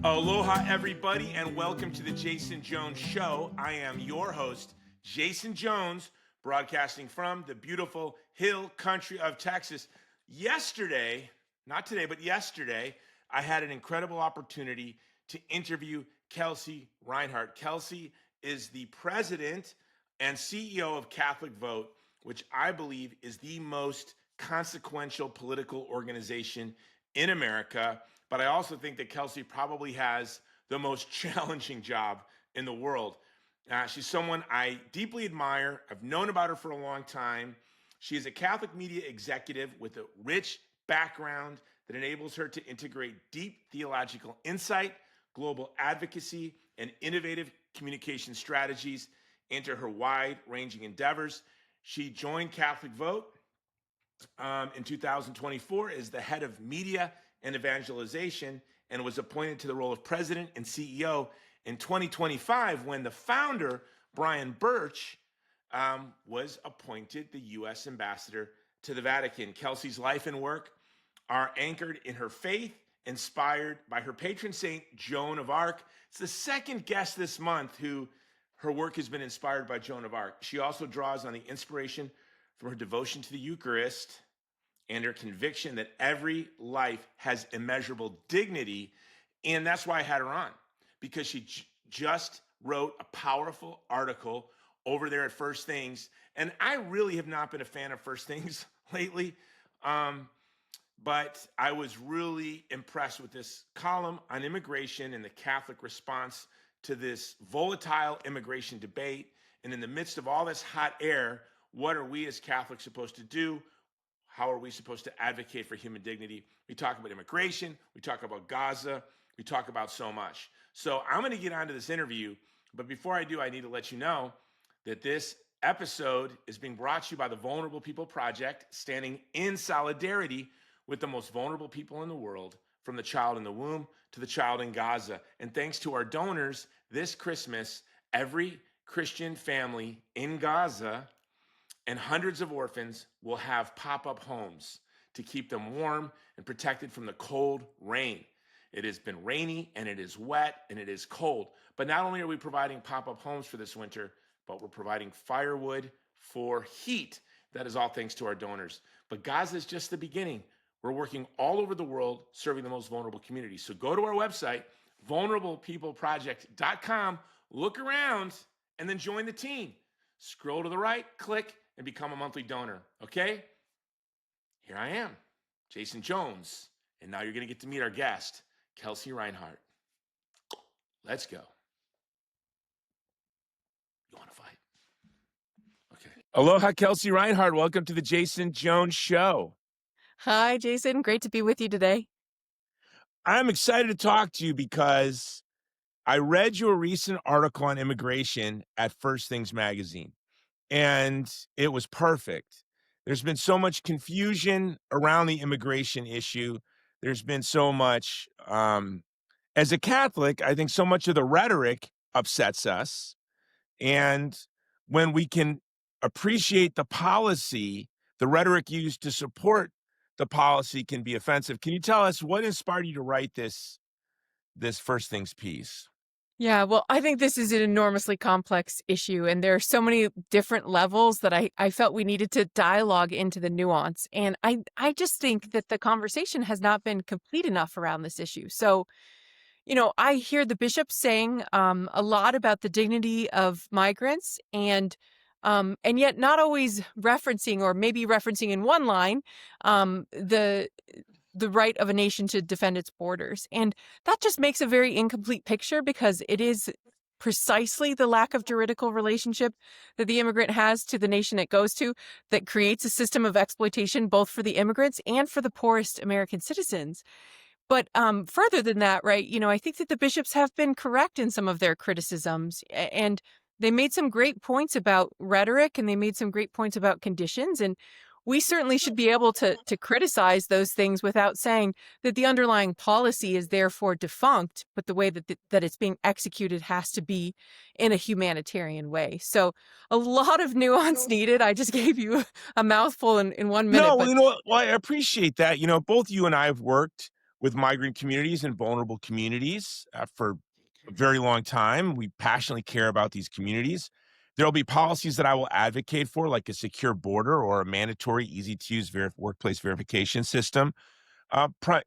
Aloha, everybody, and welcome to the Jason Jones Show. I am your host, Jason Jones, broadcasting from the beautiful hill country of Texas. Yesterday, not today, but yesterday, I had an incredible opportunity to interview Kelsey Reinhardt. Kelsey is the president and CEO of Catholic Vote, which I believe is the most consequential political organization in America. But I also think that Kelsey probably has the most challenging job in the world. She's someone I deeply admire. I've known about her for a long time. She is a Catholic media executive with a rich background that enables her to integrate deep theological insight, global advocacy, and innovative communication strategies into her wide-ranging endeavors. She joined Catholic Vote in 2024 as the head of media and evangelization, and was appointed to the role of president and CEO in 2025 when the founder, Brian Birch, was appointed the U.S. ambassador to the Vatican. Kelsey's life and work are anchored in her faith, inspired by her patron saint, Joan of Arc. It's the second guest this month who her work has been inspired by Joan of Arc. She also draws on the inspiration from her devotion to the Eucharist and her conviction that every life has immeasurable dignity. And that's why I had her on, because she just wrote a powerful article over there at First Things. And I really have not been a fan of First Things lately, but I was really impressed with this column on immigration and the Catholic response to this volatile immigration debate. And in the midst of all this hot air, what are we as Catholics supposed to do? How are we supposed to advocate for human dignity? We talk about immigration, we talk about Gaza, we talk about so much. So I'm going to get onto this interview, but before I do, I need to let you know that this episode is being brought to you by the Vulnerable People Project, standing in solidarity with the most vulnerable people in the world, from the child in the womb to the child in Gaza. And thanks to our donors, this Christmas, every Christian family in Gaza and hundreds of orphans will have pop-up homes to keep them warm and protected from the cold rain. It has been rainy and it is wet and it is cold. But not only are we providing pop-up homes for this winter, but we're providing firewood for heat. That is all thanks to our donors. But Gaza is just the beginning. We're working all over the world serving the most vulnerable communities. So go to our website, vulnerablepeopleproject.com, look around, and then join the team. Scroll to the right, click, and become a monthly donor, okay? Here I am, Jason Jones, and now you're going to get to meet our guest, Kelsey Reinhardt. Let's go. You want to fight? Okay. Aloha, Kelsey Reinhardt. Welcome to the Jason Jones Show. Hi, Jason. Great to be with you today. I'm excited to talk to you because I read your recent article on immigration at First Things magazine, and it was perfect. There's been so much confusion around the immigration issue. There's been so much, as a Catholic, I think so much of the rhetoric upsets us. And when we can appreciate the policy, the rhetoric used to support the policy can be offensive. Can you tell us what inspired you to write this First Things piece? Yeah, well, I think this is an enormously complex issue, and there are so many different levels that I felt we needed to dialogue into the nuance. And I just think that the conversation has not been complete enough around this issue. So, I hear the bishops saying a lot about the dignity of migrants, and yet not always referencing, or maybe referencing in one line, the right of a nation to defend its borders. And that just makes a very incomplete picture, because it is precisely the lack of juridical relationship that the immigrant has to the nation it goes to that creates a system of exploitation both for the immigrants and for the poorest American citizens. But further than that, right, I think that the bishops have been correct in some of their criticisms, and they made some great points about rhetoric, and they made some great points about conditions. And we certainly should be able to criticize those things without saying that the underlying policy is therefore defunct, but the way that it's being executed has to be in a humanitarian way. So a lot of nuance needed. I just gave you a mouthful in 1 minute. No, well, I appreciate that. Both you and I have worked with migrant communities and vulnerable communities for a very long time. We passionately care about these communities. There will be policies that I will advocate for, like a secure border or a mandatory, easy to use workplace verification system,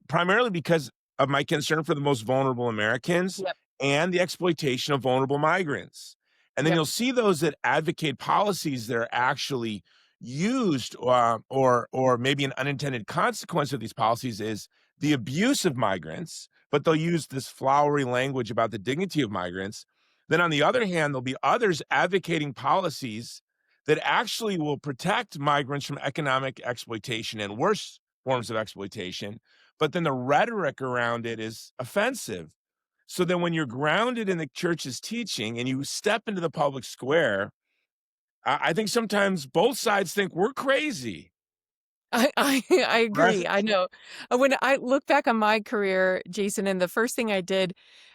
primarily because of my concern for the most vulnerable Americans Yep. and the exploitation of vulnerable migrants. And then Yep. you'll see those that advocate policies that are actually used, or maybe an unintended consequence of these policies is the abuse of migrants, but they'll use this flowery language about the dignity of migrants. Then on the other hand, there'll be others advocating policies that actually will protect migrants from economic exploitation and worse forms of exploitation, but then the rhetoric around it is offensive. So then when you're grounded in the church's teaching and you step into the public square, I think sometimes both sides think we're crazy, I right? agree. I know. When I look back on my career, Jason, and the first thing I did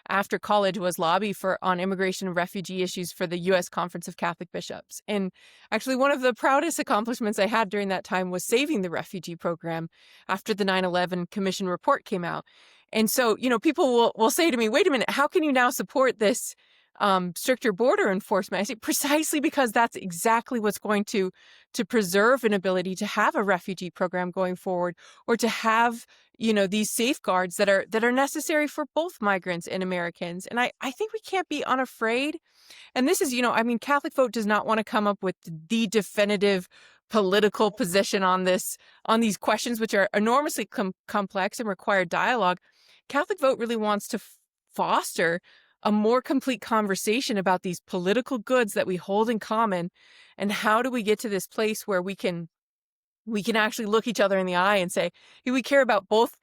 after college was lobby for on immigration and refugee issues for the U.S. Conference of Catholic Bishops. And actually, one of the proudest accomplishments I had during that time was saving the refugee program after the 9/11 Commission report came out. And so, people will say to me, "Wait a minute, how can you now support this?" Stricter border enforcement? I say precisely because that's exactly what's going to preserve an ability to have a refugee program going forward, or to have these safeguards that are necessary for both migrants and Americans. And I think we can't be unafraid. And this is, Catholic Vote does not want to come up with the definitive political position on these questions, which are enormously complex and require dialogue. Catholic Vote really wants to foster a more complete conversation about these political goods that we hold in common, and how do we get to this place where we can actually look each other in the eye and say, hey, we care about both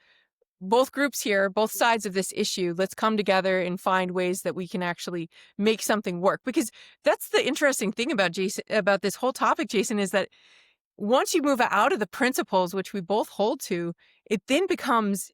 groups here, both sides of this issue. Let's come together and find ways that we can actually make something work. Because that's the interesting thing about this whole topic, Jason, is that once you move out of the principles which we both hold to, it then becomes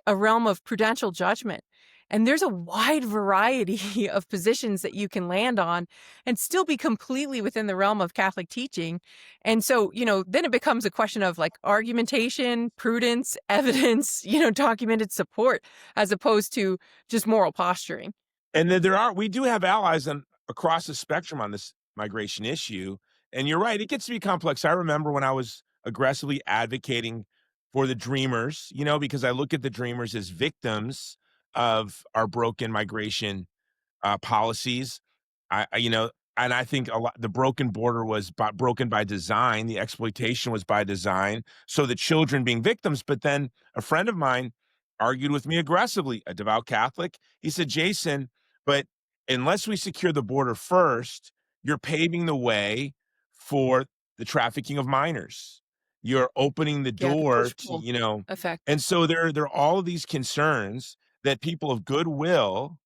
a realm of prudential judgment. And there's a wide variety of positions that you can land on and still be completely within the realm of Catholic teaching. And so, then it becomes a question of like argumentation, prudence, evidence, documented support, as opposed to just moral posturing. And then we do have allies across the spectrum on this migration issue. And you're right, it gets to be complex. I remember when I was aggressively advocating for the Dreamers, because I look at the Dreamers as victims of our broken migration policies. And I think the broken border was broken by design. The exploitation was by design. So the children being victims. But then a friend of mine argued with me aggressively, a devout Catholic. He said, Jason, but unless we secure the border first, you're paving the way for the trafficking of minors. You're opening the Yeah, the door push to, pull effect. and so there are all of these concerns that people of goodwill,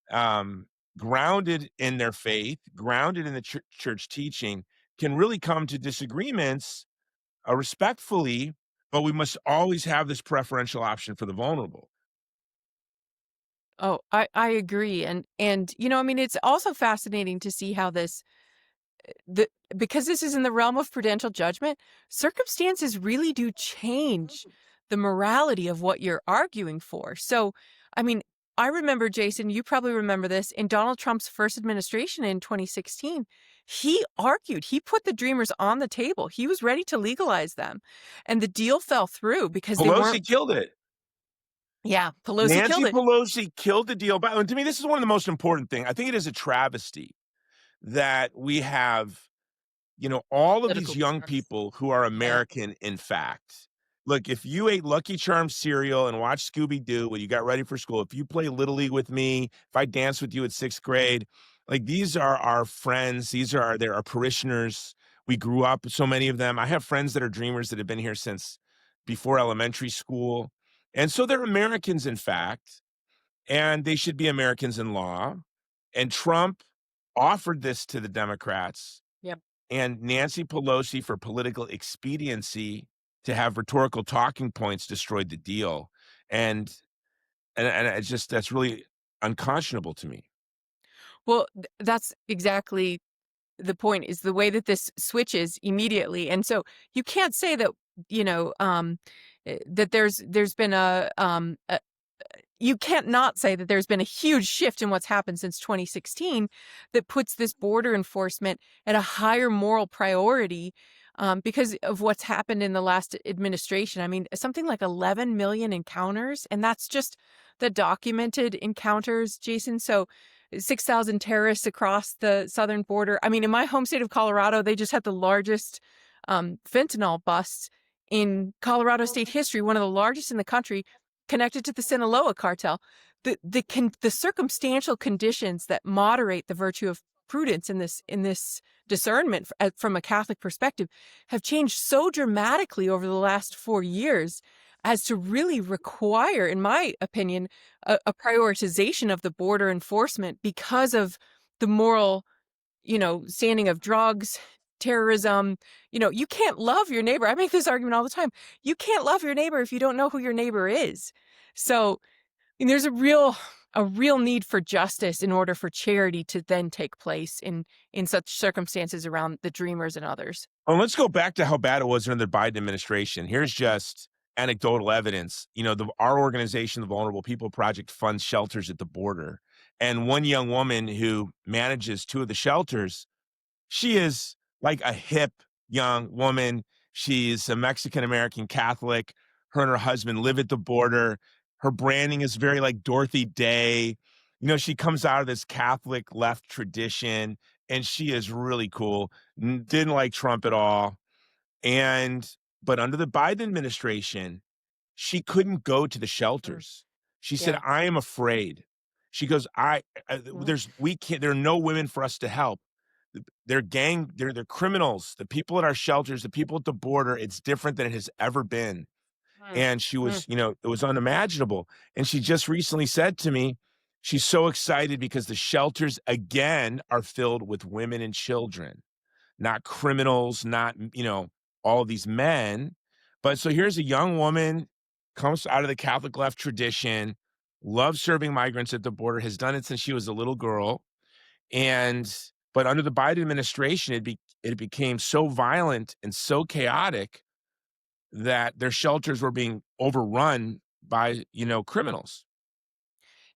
um, grounded in their faith, grounded in the church teaching, can really come to disagreements respectfully, but we must always have this preferential option for the vulnerable. Oh, I agree. And it's also fascinating to see how the because this is in the realm of prudential judgment, circumstances really do change the morality of what you're arguing for. So, I mean, I remember, Jason, you probably remember this, in Donald Trump's first administration in 2016, he argued, he put the Dreamers on the table. He was ready to legalize them. And the deal fell through because they weren't. Pelosi killed it. Yeah, Pelosi killed Nancy it. Pelosi killed the deal. But to me, this is one of the most important things. I think it is a travesty that we have, all of these Political young correctness. people who are Yeah. American, in fact. Look, if you ate Lucky Charms cereal and watched Scooby Doo when you got ready for school, if you play Little League with me, if I danced with you at sixth grade, like these are our friends. They're our parishioners. We grew up, so many of them. I have friends that are Dreamers that have been here since before elementary school. And so they're Americans, in fact, and they should be Americans in law. And Trump offered this to the Democrats, Yep. and Nancy Pelosi, for political expediency, to have rhetorical talking points, destroyed the deal. And and it's just that's really unconscionable to me. Well, that's exactly the point, is the way that this switches immediately. And so you can't say that, you know, um, that there's been a you can't not say that there's been a huge shift in what's happened since 2016 that puts this border enforcement at a higher moral priority because of what's happened in the last administration. I mean, something like 11 million encounters, and that's just the documented encounters, Jason. So 6,000 terrorists across the southern border. I mean, in my home state of Colorado, they just had the largest fentanyl busts in Colorado state history, one of the largest in the country, connected to the Sinaloa cartel. The circumstantial conditions that moderate the virtue of prudence in this discernment from a Catholic perspective have changed so dramatically over the last 4 years as to really require, in my opinion, a prioritization of the border enforcement because of the moral, standing of drugs, terrorism. You can't love your neighbor. I make this argument all the time. You can't love your neighbor if you don't know who your neighbor is. So there's a real need for justice in order for charity to then take place in such circumstances around the Dreamers and others. Well, let's go back to how bad it was under the Biden administration. Here's just anecdotal evidence. Our organization, the Vulnerable People Project, funds shelters at the border. And one young woman who manages two of the shelters, she is like a hip young woman. She's a Mexican-American Catholic. Her and her husband live at the border. Her branding is very like Dorothy Day. She comes out of this Catholic left tradition, and she is really cool. Didn't like Trump at all. But under the Biden administration, she couldn't go to the shelters. She said, Yeah. "I am afraid." She goes, there are no women for us to help. They're criminals. The people at our shelters, the people at the border, it's different than it has ever been. And she was, it was unimaginable. And she just recently said to me, she's so excited because the shelters again are filled with women and children, not criminals, not, all of these men. But so here's a young woman, comes out of the Catholic left tradition, loves serving migrants at the border, has done it since she was a little girl. But under the Biden administration, it became so violent and so chaotic that their shelters were being overrun by, criminals.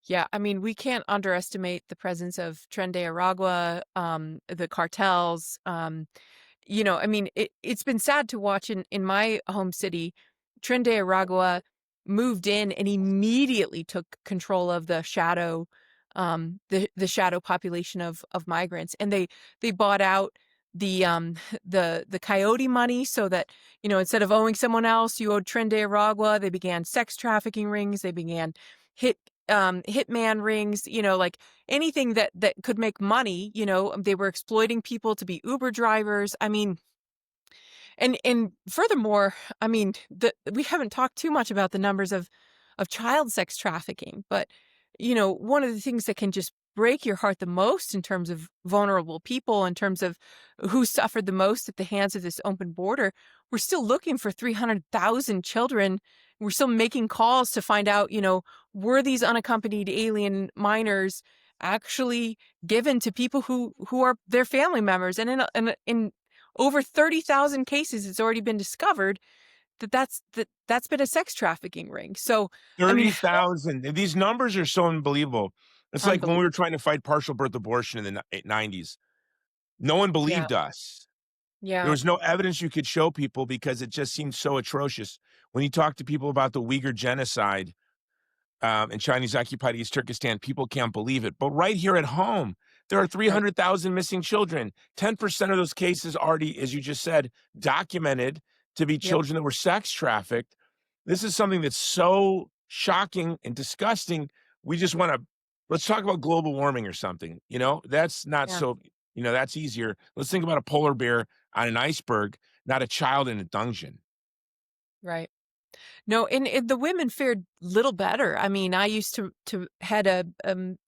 Yeah, I mean, we can't underestimate the presence of Tren de Aragua, the cartels. I mean, it's been sad to watch in my home city. Tren de Aragua moved in and immediately took control of the shadow, the shadow population of migrants, and they bought out the the coyote money so that instead of owing someone else, you owed Tren de Aragua. They began sex trafficking rings. They began hitman rings, like anything that could make money. They were exploiting people to be Uber drivers. I mean, and furthermore, I mean, we haven't talked too much about the numbers of child sex trafficking, but one of the things that can just break your heart the most in terms of vulnerable people, in terms of who suffered the most at the hands of this open border, we're still looking for 300,000 children. We're still making calls to find out, were these unaccompanied alien minors actually given to people who are their family members? And in over 30,000 cases, it's already been discovered that's been a sex trafficking ring. So 30,000. These numbers are so unbelievable. It's like when we unbelievable. were trying to fight partial birth abortion in the 90s. No one Yeah, believed us. There yeah, was no evidence you could show people because it just seemed so atrocious. When you talk to people about the Uyghur genocide, in Chinese-occupied East Turkestan, people can't believe it. But right here at home, there are right. 300,000 missing children. 10% of those cases already, as you just said, documented to be Yep, children that were sex trafficked. This is something that's so shocking and disgusting. We just want to, let's talk about global warming or something. That's not yeah, so, that's easier. Let's think about a polar bear on an iceberg, not a child in a dungeon. right. No, and the women fared little better. I mean, I used to head a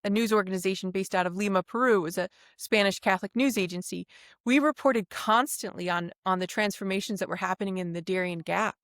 news organization based out of Lima, Peru. It was a Spanish Catholic news agency. We reported constantly on the transformations that were happening in the Darien Gap.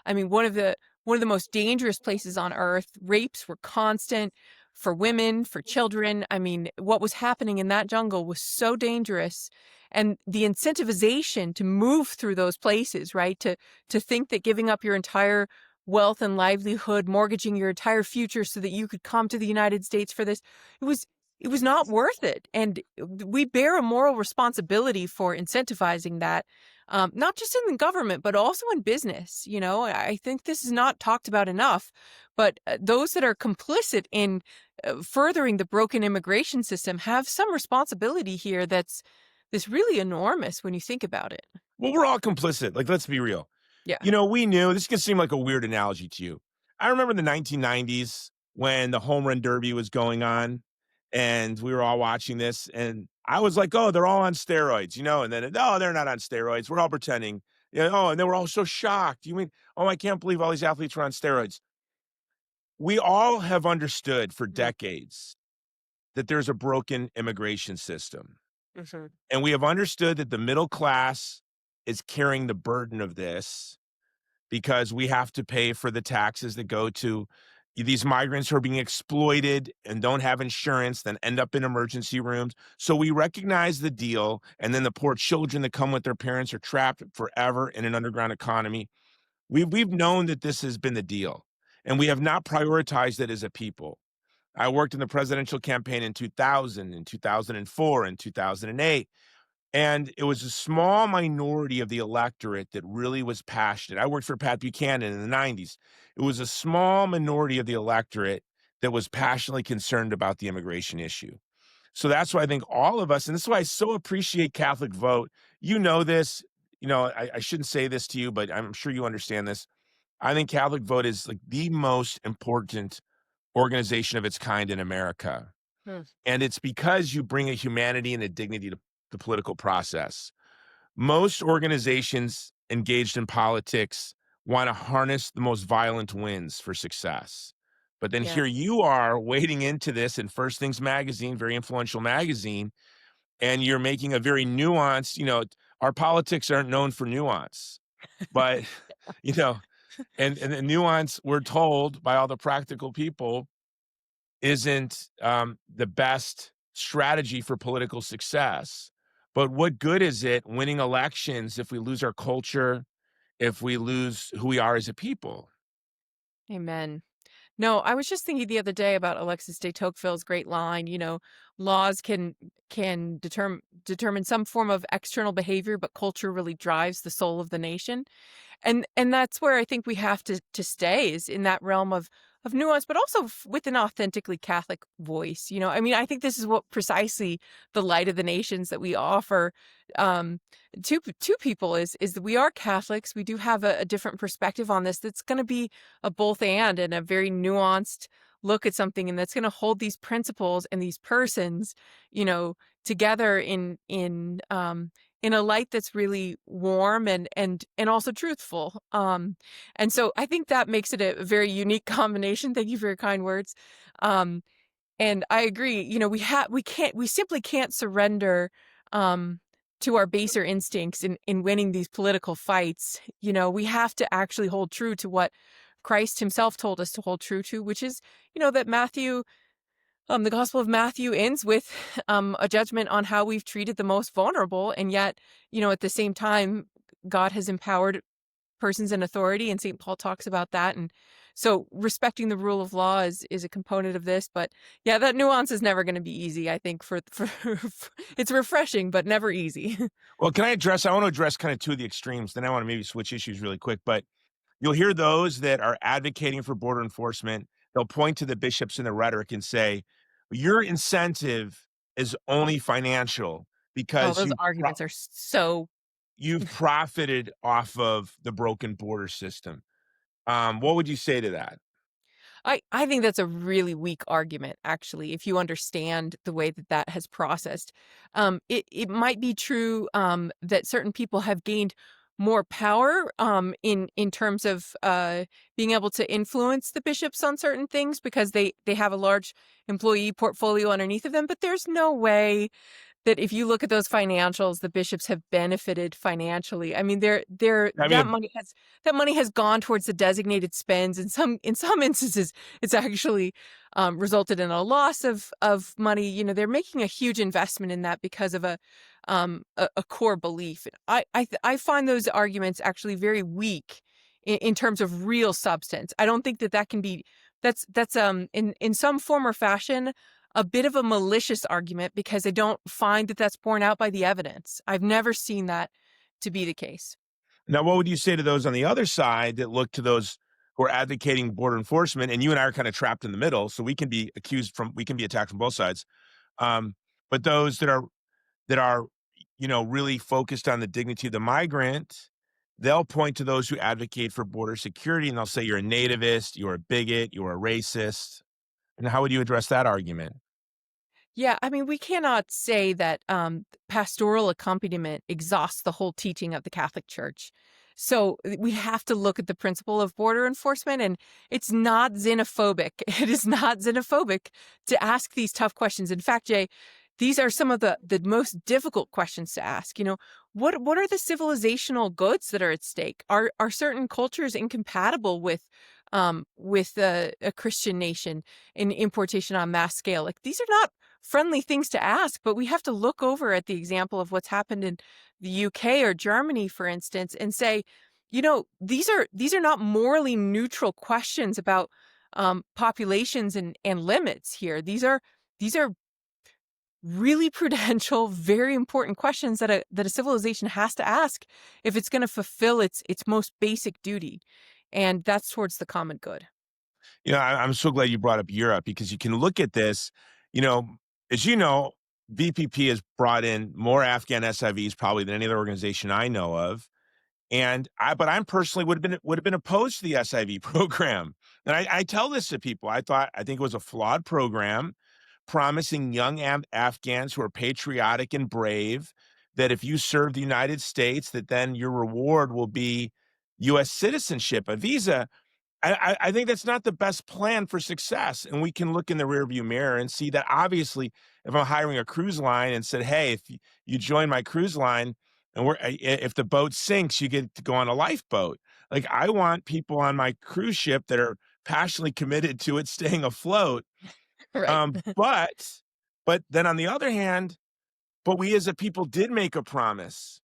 I mean, one of the most dangerous places on earth. Rapes were constant for women, for children. I mean, what was happening in that jungle was so dangerous. And the incentivization to move through those places, right? To think that giving up your entire wealth and livelihood, mortgaging your entire future so that you could come to the United States for this. It was it was not worth it. And we bear a moral responsibility for incentivizing that, not just in the government, but also in business. I think this is not talked about enough, but those that are complicit in furthering the broken immigration system have some responsibility here that's really enormous when you think about it. Well, we're all complicit. Like, let's be real. Yeah. We knew this can seem like a weird analogy to you. I remember the 1990s when the home run derby was going on and we were all watching this. And I was like, oh, they're all on steroids, and then, no, they're not on steroids. We're all pretending. Oh, and then we're all so shocked. You mean, oh, I can't believe all these athletes were on steroids. We all have understood for Mhm. decades that there's a broken immigration system. Mhm. And we have understood that the middle class is carrying the burden of this because we have to pay for the taxes that go to these migrants who are being exploited and don't have insurance, then end up in emergency rooms. So we recognize the deal. And then the poor children that come with their parents are trapped forever in an underground economy. We've known that this has been the deal, and we have not prioritized it as a people. I worked in the presidential campaign in 2000, in 2004, in 2008. And it was a small minority of the electorate that really was passionate. I worked for Pat Buchanan in the 90s. It was a small minority of the electorate that was passionately concerned about the immigration issue. So that's why I think all of us, and this is why I so appreciate Catholic Vote. You know this, I shouldn't say this to you, but I'm sure you understand this. I think Catholic Vote is like the most important organization of its kind in America. Hmm. And it's because you bring a humanity and a dignity to the political process. Most organizations engaged in politics want to harness the most violent winds for success. But then Yeah. here you are wading into this in First Things Magazine, very influential magazine, and you're making a very nuanced, our politics aren't known for nuance, but, you know, and the nuance we're told by all the practical people isn't the best strategy for political success. But what good is it winning elections if we lose our culture, if we lose who we are as a people? Amen. No, I was just thinking the other day about Alexis de Tocqueville's great line, laws can determine some form of external behavior, but culture really drives the soul of the nation. And that's where I think we have to stay, is in that realm of nuance, but also with an authentically Catholic voice. I mean, I think this is what precisely the light of the nations that we offer um, to people is that we are Catholics. We do have a different perspective on this. That's going to be a both and a very nuanced look at something, and that's going to hold these principles and these persons, together in a light that's really warm and also truthful. And so I think that makes it a very unique combination. Thank you for your kind words. Um, and I agree, we simply can't surrender um to our baser instincts in winning these political fights. We have to actually hold true to what Christ himself told us to hold true to, which is, that the Gospel of Matthew ends with a judgment on how we've treated the most vulnerable. And yet, at the same time, God has empowered persons in authority, and St. Paul talks about that. And so respecting the rule of law is a component of this. But yeah, that nuance is never going to be easy, I think, for it's refreshing, but never easy. Well, I want to address kind of two of the extremes. Then I want to maybe switch issues really quick. But you'll hear those that are advocating for border enforcement. They'll point to the bishops in the rhetoric and say, your incentive is only financial Oh, because those arguments are so. you've profited off of the broken border system. What would you say to that? I think that's a really weak argument, actually, if you understand the way that that has processed. It might be true that certain people have gained more power in terms of being able to influence the bishops on certain things because they have a large employee portfolio underneath of them. But there's no way that if you look at those financials, the bishops have benefited financially. I mean, I mean, that money has gone towards the designated spends. In some instances, it's actually resulted in a loss of money. They're making a huge investment in that because of a core belief. I find those arguments actually very weak in terms of real substance. I don't think that that can be that's in some form or fashion a bit of a malicious argument because I don't find that that's borne out by the evidence. I've never seen that to be the case. Now, what would you say to those on the other side that look to those who are advocating border enforcement? And you and I are kind of trapped in the middle, so we can be attacked from both sides. Um, but those that are really focused on the dignity of the migrant, they'll point to those who advocate for border security, and they'll say you're a nativist, you're a bigot, you're a racist. And how would you address that argument? Yeah, I mean, we cannot say that pastoral accompaniment exhausts the whole teaching of the Catholic Church. So we have to look at the principle of border enforcement, and it's not xenophobic. It is not xenophobic to ask these tough questions. In fact, Jay, these are some of the most difficult questions to ask. What are the civilizational goods that are at stake? Are certain cultures incompatible with a Christian nation in importation on mass scale? Like these are not friendly things to ask, but we have to look over at the example of what's happened in the UK or Germany, for instance, and say, these are not morally neutral questions about populations and limits here. These are really prudential, very important questions that a civilization has to ask if it's going to fulfill its most basic duty, and that's towards the common good. I'm so glad you brought up Europe because you can look at this, you know, as you know, VPP has brought in more Afghan SIVs probably than any other organization I know of. But I'm personally would have been opposed to the SIV program. And I tell this to people. I think it was a flawed program promising young Afghans who are patriotic and brave that if you serve the United States, that then your reward will be U.S. citizenship, a visa. I think that's not the best plan for success. And we can look in the rearview mirror and see that obviously, if I'm hiring a cruise line and said, "Hey, if you join my cruise line, and if the boat sinks, you get to go on a lifeboat." Like I want people on my cruise ship that are passionately committed to it staying afloat. Right. But then on the other hand, but we as a people did make a promise.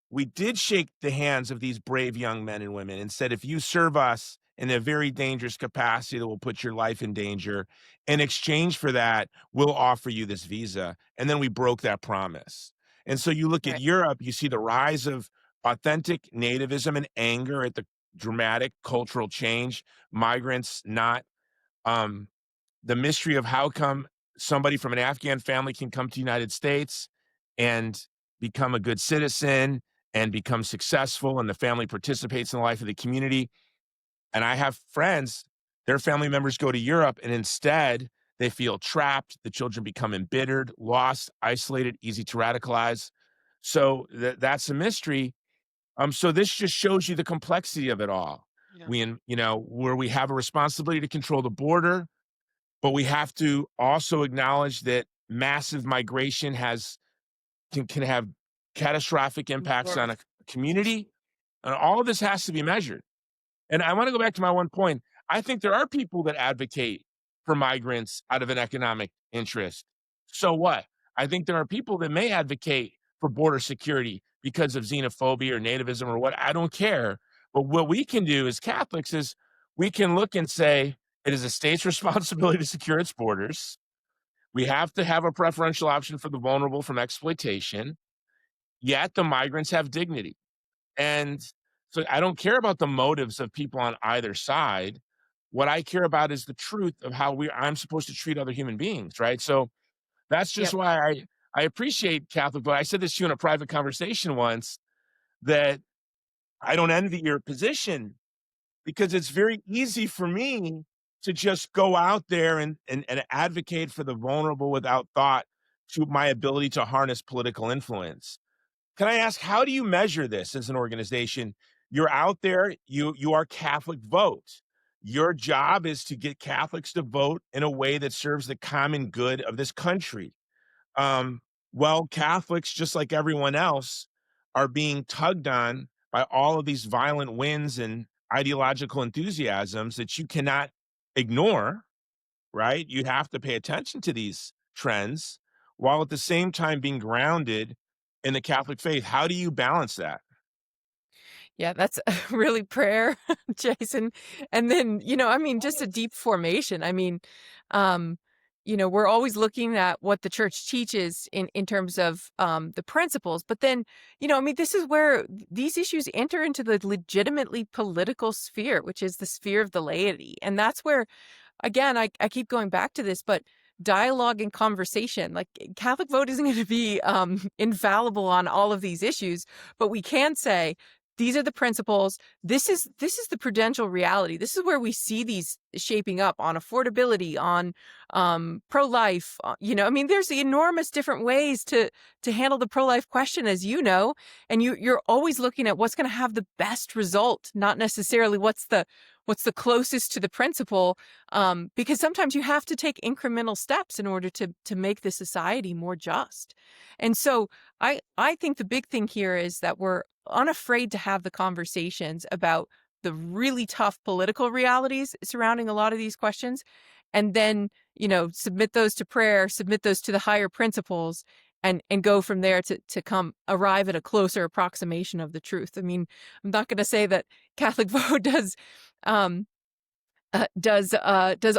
We did shake the hands of these brave young men and women and said, if you serve us in a very dangerous capacity that will put your life in danger, in exchange for that, we'll offer you this visa. And then we broke that promise. And so you look at Right. Europe, you see the rise of authentic nativism and anger at the dramatic cultural change, migrants not um, the mystery of how come somebody from an Afghan family can come to the United States and become a good citizen and become successful, and the family participates in the life of the community. And I have friends, their family members go to Europe, and instead they feel trapped. The children become embittered, lost, isolated, easy to radicalize. So that's a mystery. So this just shows you the complexity of it all. Yeah. Where we have a responsibility to control the border, but we have to also acknowledge that massive migration can have catastrophic Of impacts on a course. community, and all of this has to be measured. And I wanna go back to my one point. I think there are people that advocate for migrants out of an economic interest. So what? I think there are people that may advocate for border security because of xenophobia or nativism or what, I don't care. But what we can do as Catholics is we can look and say, it is a state's responsibility to secure its borders. We have to have a preferential option for the vulnerable from exploitation, yet the migrants have dignity. And so I don't care about the motives of people on either side. What I care about is the truth of how I'm supposed to treat other human beings, right? So that's just Yep. why I appreciate Catholic, but I said this to you in a private conversation once that I don't envy your position because it's very easy for me to just go out there and advocate for the vulnerable without thought to my ability to harness political influence. Can I ask, how do you measure this as an organization? You're out there, you are Catholic Vote. Your job is to get Catholics to vote in a way that serves the common good of this country. Um, well, Catholics, just like everyone else, are being tugged on by all of these violent winds and ideological enthusiasms that you cannot ignore, right? You have to pay attention to these trends while at the same time being grounded in the Catholic faith. How do you balance that? Yeah, that's really prayer, Jason. And then, I mean, just a deep formation. I mean, um, we're always looking at what the church teaches in terms of the principles. But then, I mean, this is where these issues enter into the legitimately political sphere, which is the sphere of the laity. And that's where, again, I keep going back to this, but dialogue and conversation, like Catholic vote isn't going to be infallible on all of these issues, but we can say these are the principles. This is the prudential reality. This is where we see these shaping up on affordability, on pro-life. I mean, there's enormous different ways to handle the pro-life question, as you know, and you're always looking at what's going to have the best result, not necessarily what's the closest to the principle, because sometimes you have to take incremental steps in order to make the society more just. And so I think the big thing here is that we're unafraid to have the conversations about the really tough political realities surrounding a lot of these questions, and then submit those to prayer, submit those to the higher principles, and go from there to come arrive at a closer approximation of the truth. I mean, I'm not going to say that Catholic vote um, does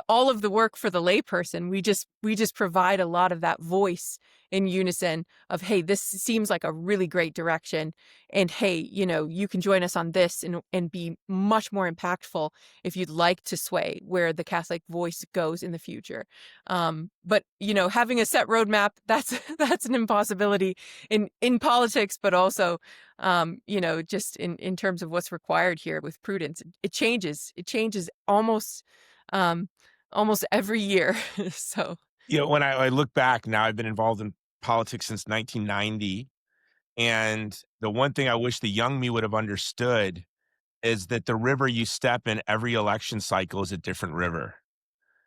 all of the work for the layperson. We just provide a lot of that voice in unison of, hey, this seems like a really great direction, and hey, you can join us on this and be much more impactful if you'd like to sway where the Catholic voice goes in the future. But having a set roadmap, that's that's an impossibility in politics, but also just in terms of what's required here with prudence. It changes um, almost every year. So When I look back now, I've been involved in politics since 1990. And the one thing I wish the young me would have understood is that the river you step in every election cycle is a different river.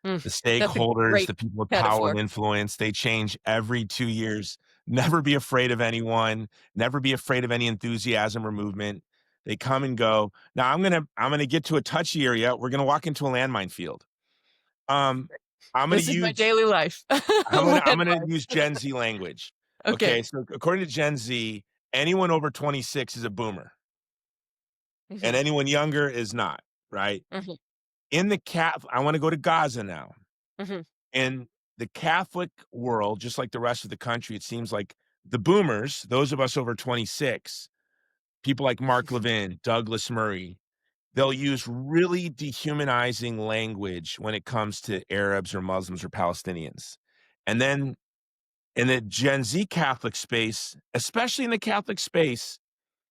mm, The that's a stakeholders, great the people with power and metaphor. influence, they change every 2 years. Never be afraid of anyone. Never be afraid of any enthusiasm or movement. They come and go. Now I'm gonna get to a touchy area. We're gonna walk into a landmine field. Um, I'm gonna This is my use daily life. I'm gonna Landmark. use Gen Z language. Okay. Okay, so according to Gen Z, anyone over 26 is a boomer, and Hmm. anyone younger is not, right? Hmm. In the I wanna go to Gaza now. Hmm. In the Catholic world, just like the rest of the country, it seems like the boomers, those of us over 26, people like Mark Levin, Douglas Murray, they'll use really dehumanizing language when it comes to Arabs or Muslims or Palestinians. And then in the Gen Z Catholic space, especially in the Catholic space,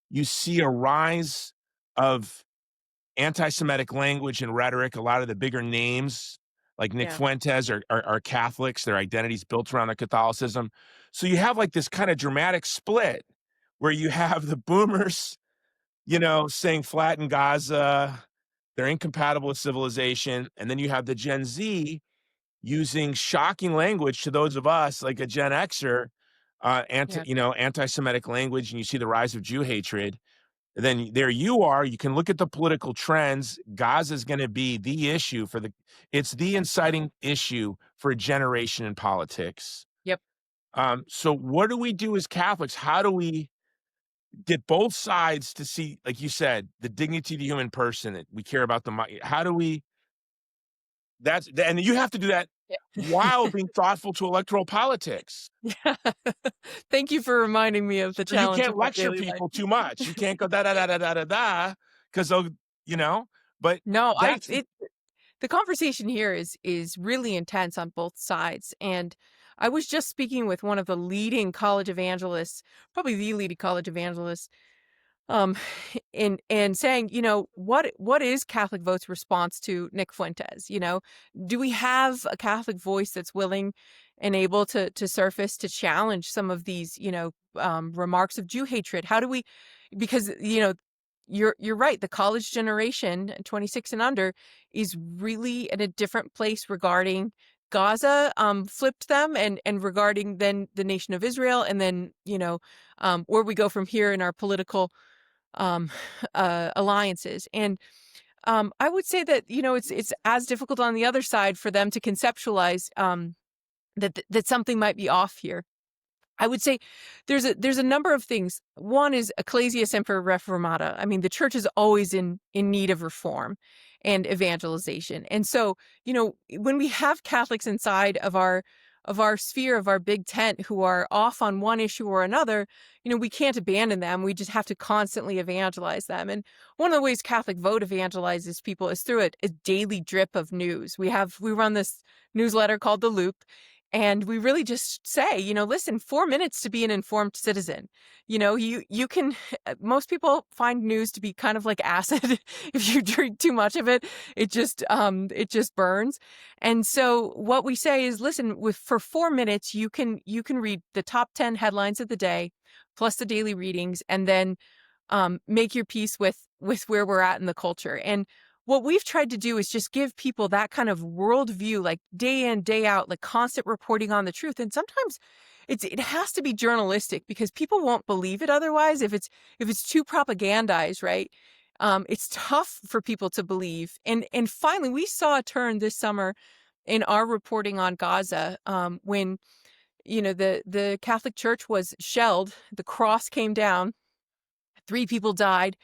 you see a rise of anti-Semitic language and rhetoric. A lot of the bigger names, like Nick Yeah. Fuentes, are Catholics. Their identity's built around their Catholicism. So you have like this kind of dramatic split where you have the boomers, saying flatten Gaza, they're incompatible with civilization, and then you have the Gen Z using shocking language to those of us, like a Gen Xer, Yeah. anti-Semitic language, and you see the rise of Jew hatred. Then there you are. You can look at the political trends. Gaza is going to be the issue it's the inciting issue for a generation in politics. Yep. So what do we do as Catholics? How do we get both sides to see, like you said, the dignity of the human person, that we care about how do we, and you have to do that while Yeah. being thoughtful to electoral politics. Yeah. Thank you for reminding me of the So you challenge can't of my lecture daily life. people too much. You can't go da da da da da da da because they'll, you know, but No, that's the conversation here is really intense on both sides. And I was just speaking with one of the leading college evangelists, probably the leading college evangelist, um, and saying, what is Catholic Vote's response to Nick Fuentes? Do we have a Catholic voice that's willing and able to surface to challenge some of these, remarks of Jew hatred? How do we? Because you're right. The college generation, 26 and under, is really in a different place regarding Gaza, flipped them, and regarding then the nation of Israel, and then where we go from here in our political um, alliances. And I would say that it's as difficult on the other side for them to conceptualize that something might be off here. I would say there's a number of things. One is ecclesia semper reformata. I mean, the church is always in need of reform and evangelization. And so, when we have Catholics inside of our sphere, of our big tent, who are off on one issue or another, we can't abandon them. We just have to constantly evangelize them. And one of the ways Catholic Vote evangelizes people is through a daily drip of news. We run this newsletter called The Loop, and we really just say, listen, 4 minutes to be an informed citizen. You can, most people find news to be kind of like acid. If you drink too much of it, it just burns. And so what we say is, listen, for 4 minutes, you can read the top 10 headlines of the day, plus the daily readings, and then make your peace with where we're at in the culture. And what we've tried to do is just give people that kind of worldview, like day in, day out, like constant reporting on the truth. And sometimes it has to be journalistic, because people won't believe it otherwise if it's too propagandized, right? It's tough for people to believe. And finally, we saw a turn this summer in our reporting on Gaza, when the Catholic Church was shelled, the cross came down, 3 people died,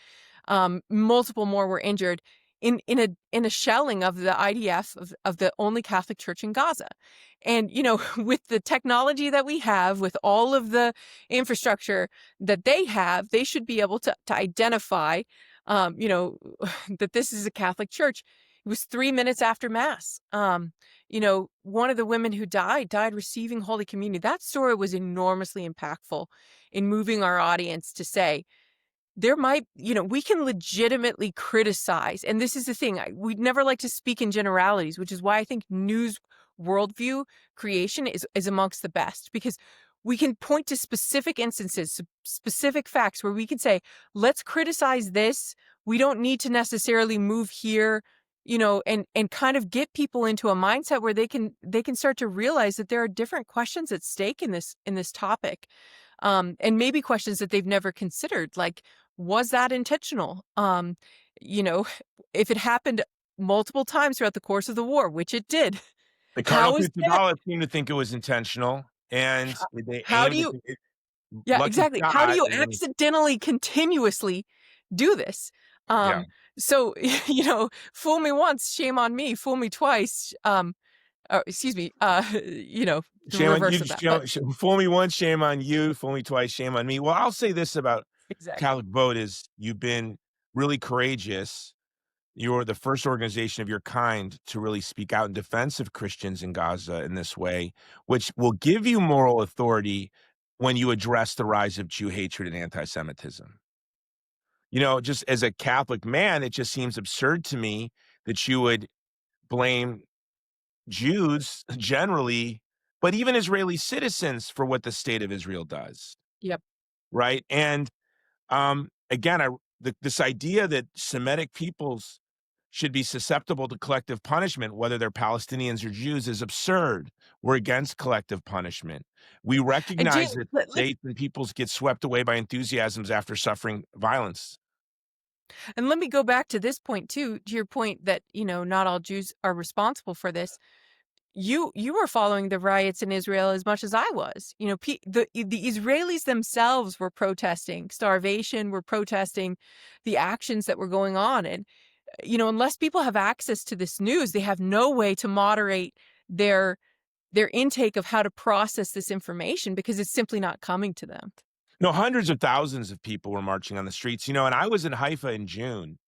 multiple more were injured in a shelling of the IDF, of the only Catholic church in Gaza. And with the technology that we have, with all of the infrastructure that they have, they should be able to identify, that this is a Catholic church. It was 3 minutes after Mass. One of the women who died receiving Holy Communion. That story was enormously impactful in moving our audience to say, we can legitimately criticize. And this is the thing, we'd never like to speak in generalities, which is why I think news worldview creation is amongst the best, because we can point to specific instances, specific facts, where we can say, let's criticize this. We don't need to necessarily move here, and kind of get people into a mindset where they can start to realize that there are different questions at stake in this topic. And maybe questions that they've never considered, like, was that intentional? You know, if it happened multiple times throughout the course of the war, which it did, The Cardinal how is that? Pitadala seemed to think it was intentional, and they How do aimed at you? it. Yeah, Lucky exactly. How do shot. you accidentally, continuously do this? Yeah. So fool me once, shame on me. Fool me twice. Excuse me. The Shame on reverse you. of that. But Fool me once, shame on you. Fool me twice, shame on me. Well, I'll say this about exactly. Catholic Vote is you've been really courageous. You're the first organization of your kind to really speak out in defense of Christians in Gaza in this way, which will give you moral authority when you address the rise of Jew hatred and anti-Semitism. Just as a Catholic man, it just seems absurd to me that you would blame Jews generally, but even Israeli citizens for what the state of Israel does, Yep. right? And again, this idea that Semitic peoples should be susceptible to collective punishment, whether they're Palestinians or Jews, is absurd. We're against collective punishment. We And recognize James, that let states and peoples get swept away by enthusiasms after suffering violence. And let me go back to this point too, to your point that, not all Jews are responsible for this. You were following the riots in Israel as much as I was. The Israelis themselves were protesting starvation, were protesting the actions that were going on. And, unless people have access to this news, they have no way to moderate their intake of how to process this information, because it's simply not coming to them. No, hundreds of thousands of people were marching on the streets, and I was in Haifa in June.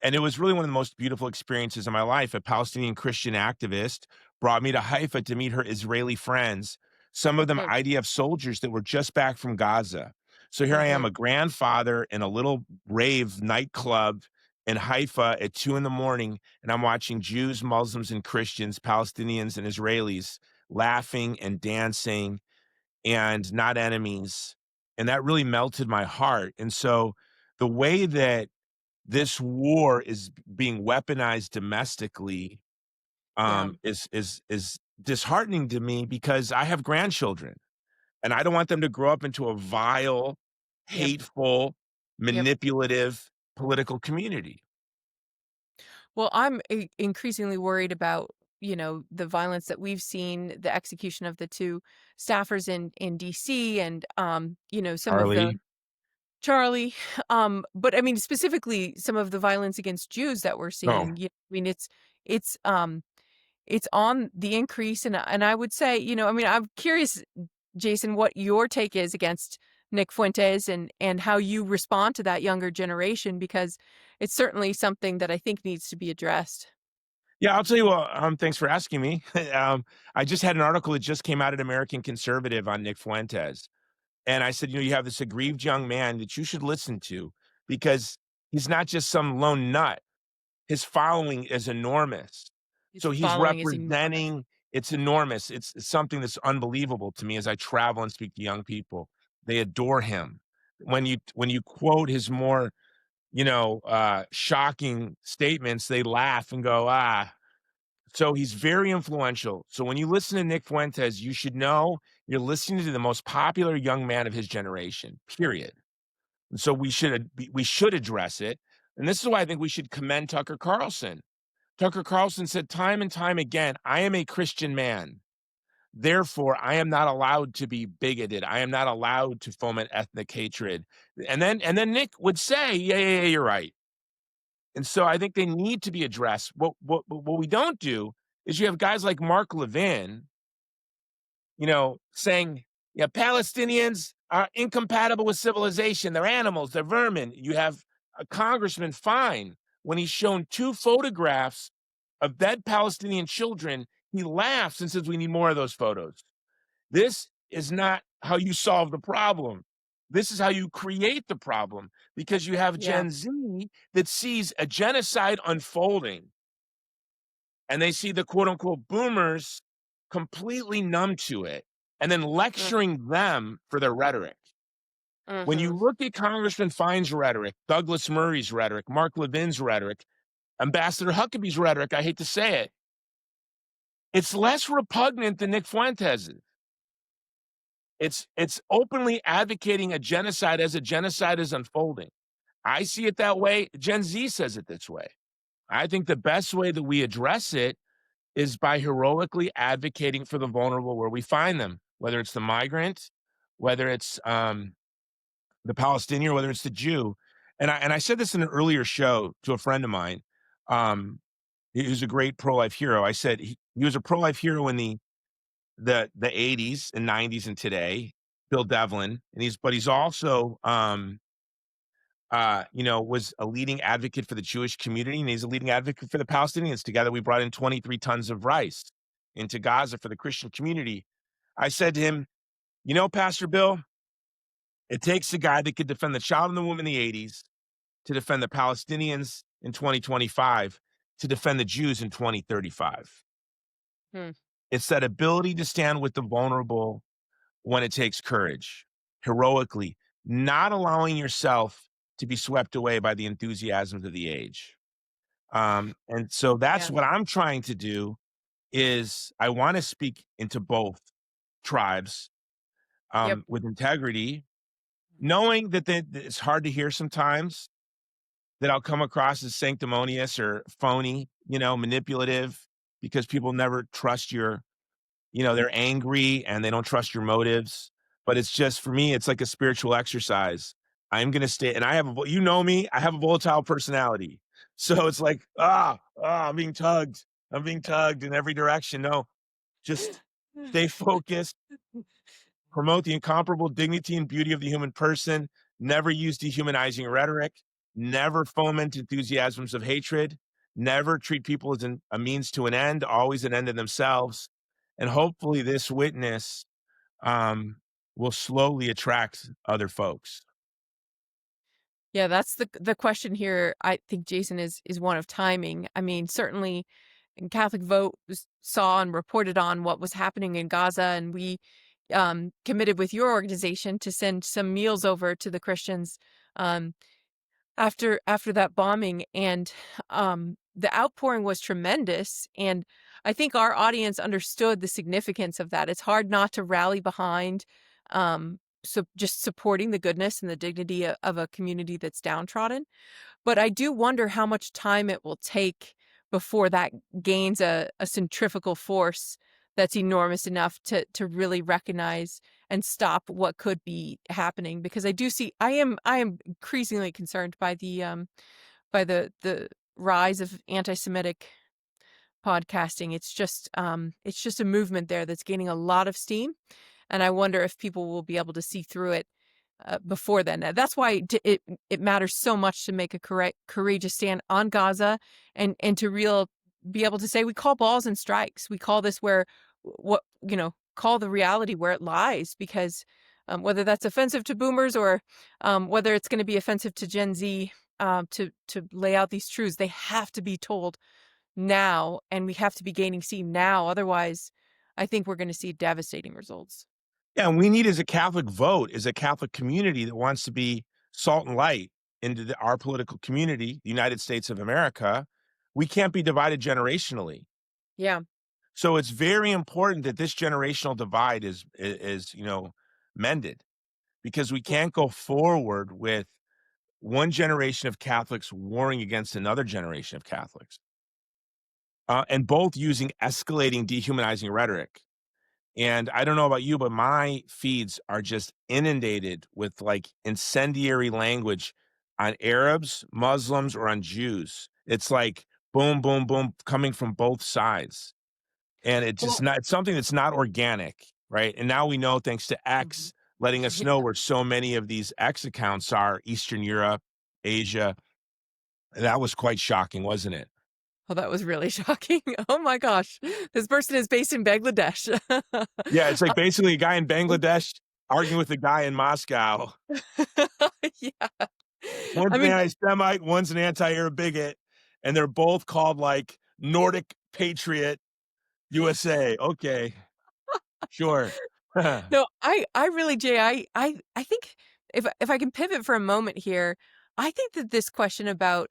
And it was really one of the most beautiful experiences of my life. A Palestinian Christian activist brought me to Haifa to meet her Israeli friends, some of them Mm, IDF soldiers that were just back from Gaza. So here I am, mhm. a grandfather in a little rave nightclub in Haifa at 2 in the morning, and I'm watching Jews, Muslims, and Christians, Palestinians, and Israelis laughing and dancing and not enemies. And that really melted my heart. And so the way that this war is being weaponized domestically, Yeah. is disheartening to me, because I have grandchildren, and I don't want them to grow up into a vile, Yep. hateful, Yep. manipulative political community. Well, I'm increasingly worried about the violence that we've seen, the execution of the two staffers in DC, and some of the Harley. Charlie, but I mean specifically some of the violence against Jews that we're Oh, seeing. I mean it's um it's on the increase, and I would say, I mean, I'm curious, Jason, what your take is against Nick Fuentes, and how you respond to that younger generation, because it's certainly something that I think needs to be addressed. yeah, I'll tell you what, thanks for asking me. I just had an article that just came out at American Conservative on Nick Fuentes. And I said, you have this aggrieved young man that you should listen to because he's not just some lone nut. His following is enormous. His So he's following is enormous. representing, it's enormous. It's something that's unbelievable to me as I travel and speak to young people. They adore him. When you quote his more, shocking statements, they laugh and go, ah. So he's very influential. So when you listen to Nick Fuentes, you should know you're listening to the most popular young man of his generation, period. And so we should address it. And this is why I think we should commend Tucker Carlson. Tucker Carlson said time and time again, I am a Christian man. Therefore, I am not allowed to be bigoted. I am not allowed to foment ethnic hatred. And then Nick would say, yeah, you're right. And so I think they need to be addressed. What we don't do is you have guys like Mark Levin, saying, yeah, Palestinians are incompatible with civilization. They're animals, they're vermin. You have a congressman fine when he's shown two photographs of dead Palestinian children. He laughs and says, we need more of those photos. This is not how you solve the problem. This is how you create the problem, because you have Yeah. Gen Z that sees a genocide unfolding and they see the quote unquote boomers completely numb to it and then lecturing them for their rhetoric. When you Mm-hmm. look at Congressman Fine's rhetoric, Douglas Murray's rhetoric, Mark Levin's rhetoric, Ambassador Huckabee's rhetoric, I hate to say it, it's less repugnant than Nick Fuentes's. It's openly advocating a genocide as a genocide is unfolding. I see it that way. Gen Z says it this way. I think the best way that we address it is by heroically advocating for the vulnerable where we find them, whether it's the migrant, whether it's the Palestinian, or whether it's the Jew. And I said this in an earlier show to a friend of mine. Who's a great pro-life hero. I said he was a pro-life hero in the 80s and 90s and today, Bill Devlin, and he's also was a leading advocate for the Jewish community, and he's a leading advocate for the Palestinians. Together, we brought in 23 tons of rice into Gaza for the Christian community. I said to him, Pastor Bill, it takes a guy that could defend the child and the woman in the 80s to defend the Palestinians in 2025, to defend the Jews in 2035. Hmm. It's that ability to stand with the vulnerable when it takes courage, heroically, not allowing yourself to be swept away by the enthusiasms of the age. And so that's Yeah. what I'm trying to do is I want to speak into both tribes Yep. with integrity, knowing that it's hard to hear sometimes, that I'll come across as sanctimonious or phony, manipulative, because people never trust they're angry and they don't trust your motives. But it's just, for me, it's like a spiritual exercise. I'm going to stay, and me, I have a volatile personality. So it's like, I'm being tugged. I'm being tugged in every direction. No, just stay focused, promote the incomparable dignity and beauty of the human person, never use dehumanizing rhetoric, never foment enthusiasms of hatred, never treat people as a means to an end, always an end in themselves. And hopefully this witness will slowly attract other folks. Yeah, that's the question here. I think, Jason, is one of timing. I mean, certainly Catholic Vote saw and reported on what was happening in Gaza, and we committed with your organization to send some meals over to the Christians um, after that bombing, and the outpouring was tremendous. And I think our audience understood the significance of that. It's hard not to rally behind so just supporting the goodness and the dignity of a community that's downtrodden. But I do wonder how much time it will take before that gains a centrifugal force that's enormous enough to really recognize and stop what could be happening. Because I am increasingly concerned by the rise of anti-Semitic podcasting. It's just a movement there that's gaining a lot of steam, and I wonder if people will be able to see through it before then. That's why it matters so much to make a courageous stand on Gaza, and to be able to say we call balls and strikes. We call this where what call the reality where it lies, because whether that's offensive to boomers or whether it's going to be offensive to Gen Z, to lay out these truths, they have to be told now, and we have to be gaining steam now. Otherwise, I think we're going to see devastating results. Yeah, and we need as a Catholic vote, as a Catholic community that wants to be salt and light into our political community, the United States of America. We can't be divided generationally. Yeah. So it's very important that this generational divide is mended, because we can't go forward with one generation of Catholics warring against another generation of Catholics, and both using escalating, dehumanizing rhetoric. And I don't know about you, but my feeds are just inundated with like incendiary language on Arabs, Muslims, or on Jews. It's like boom, boom, boom, coming from both sides. And Well, it's something that's not organic, right? And now we know, thanks to mhm. X letting us Yeah. know where so many of these X accounts are: Eastern Europe, Asia. That was quite shocking, wasn't it? Oh, that was really shocking. Oh my gosh. This person is based in Bangladesh. Yeah, it's like basically a guy in Bangladesh arguing with a guy in Moscow. Yeah. One's I an mean, anti-Semite, one's an anti-Arab bigot, and they're both called like Nordic Patriot USA. Okay, sure. no, I really, Jay, I think if I can pivot for a moment here, I think that this question about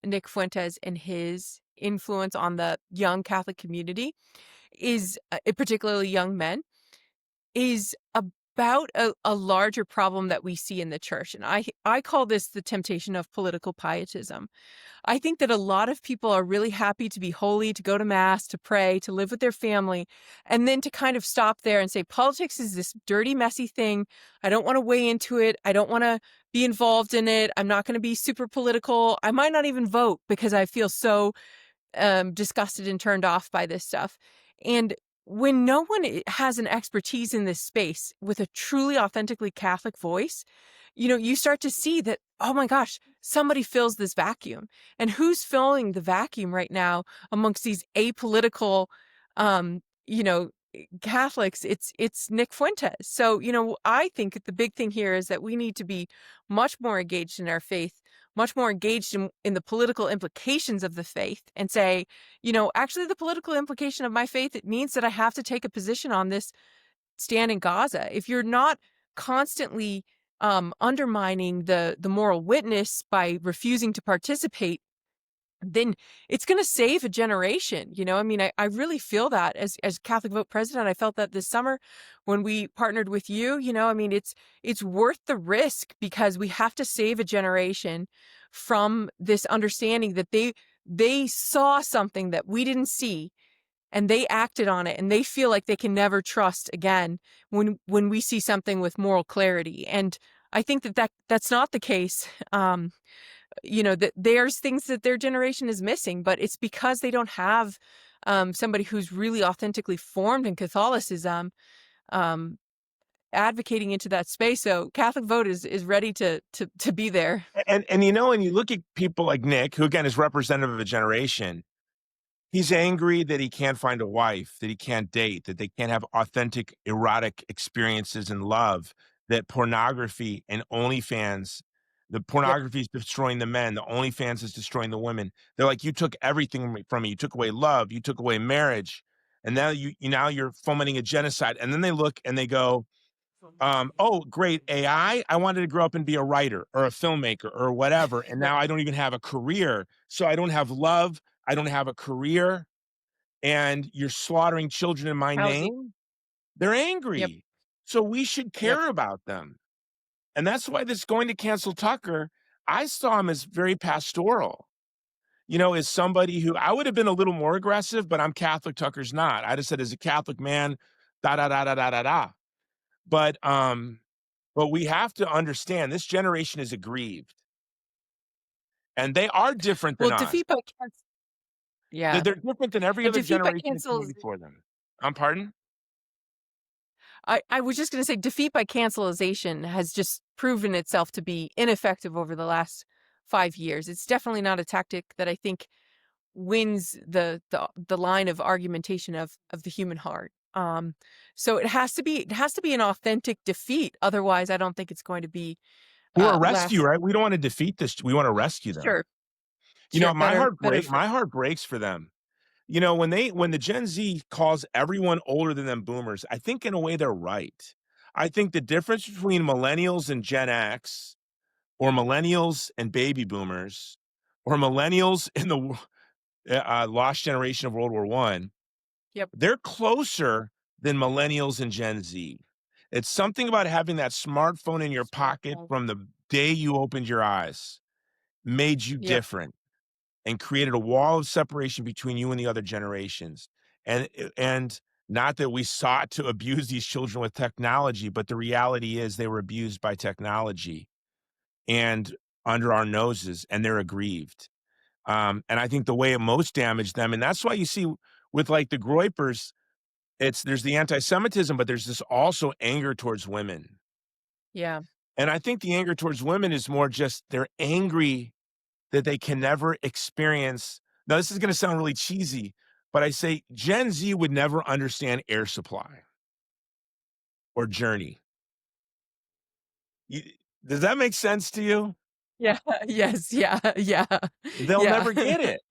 Nick Fuentes and his influence on the young Catholic community is, particularly young men, is about a larger problem that we see in the church. And I call this the temptation of political pietism. I think that a lot of people are really happy to be holy, to go to mass, to pray, to live with their family, and then to kind of stop there and say, politics is this dirty, messy thing. I don't want to weigh into it. I don't want to be involved in it. I'm not going to be super political. I might not even vote because I feel so disgusted and turned off by this stuff. And when no one has an expertise in this space with a truly authentically Catholic voice, you start to see that, oh my gosh, somebody fills this vacuum. And who's filling the vacuum right now amongst these apolitical, um, you know, Catholics? It's Nick Fuentes. So, I think the big thing here is that we need to be much more engaged in our faith, much more engaged in the political implications of the faith, and say, actually the political implication of my faith, it means that I have to take a position on this stand in Gaza. If you're not constantly undermining the moral witness by refusing to participate, then it's going to save a generation. I mean, I really feel that as Catholic Vote president. I felt that this summer when we partnered with you. I mean, it's worth the risk, because we have to save a generation from this understanding that they saw something that we didn't see, and they acted on it, and they feel like they can never trust again when we see something with moral clarity. And I think that's not the case. That there's things that their generation is missing, but it's because they don't have somebody who's really authentically formed in Catholicism, um, advocating into that space. So Catholic Vote is ready to be there. And and you look at people like Nick, who again is representative of a generation. He's angry that he can't find a wife, that he can't date, that they can't have authentic erotic experiences in love, that pornography and OnlyFans, the Yep. pornography is destroying the men, the OnlyFans is destroying the women. They're like, you took everything from me. You took away love, you took away marriage, and now now you're fomenting a genocide. And then they look and they go, oh, great, AI. I wanted to grow up and be a writer or a filmmaker or whatever. And Yep. now I don't even have a career. So I don't have love. I don't have a career. And you're slaughtering children in my Housing. name. They're Yep. angry. So we should Yep. care about them. And that's why this going to cancel Tucker, I saw him as very pastoral. is somebody who I would have been a little more aggressive, but I'm Catholic, Tucker's not. I just said, as a Catholic man, da da da da da da da. But we have to understand this generation is aggrieved, and they are different than Well, us. defeat by cancel. They're Yeah, they're different than every and other defeat by generation that cancel. came before them. Pardon? I was just going to say defeat by cancelization has just proven itself to be ineffective over the last 5 years. It's definitely not a tactic that I think wins the line of argumentation of the human heart. So it has to be an authentic defeat. Otherwise, I don't think it's going to be Or a rescue, last. right? We don't want to defeat this. We want to rescue them. Sure, sure, better for. My heart breaks for them. When the Gen Z calls everyone older than them boomers, I think in a way they're right. I think the difference between millennials and Gen X, or millennials and baby boomers, or millennials in the lost generation of World War One, Yep. they're closer than millennials and Gen Z. It's something about having that smartphone in your pocket Smartphone. from the day you opened your eyes made you Yep. different and created a wall of separation between you and the other generations. And not that we sought to abuse these children with technology, but the reality is they were abused by technology and under our noses, and they're aggrieved. And I think the way it most damaged them, and that's why you see with like the Groypers, there's the anti-Semitism, but there's this also anger towards women. Yeah. And I think the anger towards women is more just they're angry that they can never experience. Now, this is going to sound really cheesy, but I say Gen Z would never understand Air Supply or Journey. You- does that make sense to you? Yeah. Yes. Yeah. Yeah. They'll Yeah. never get it.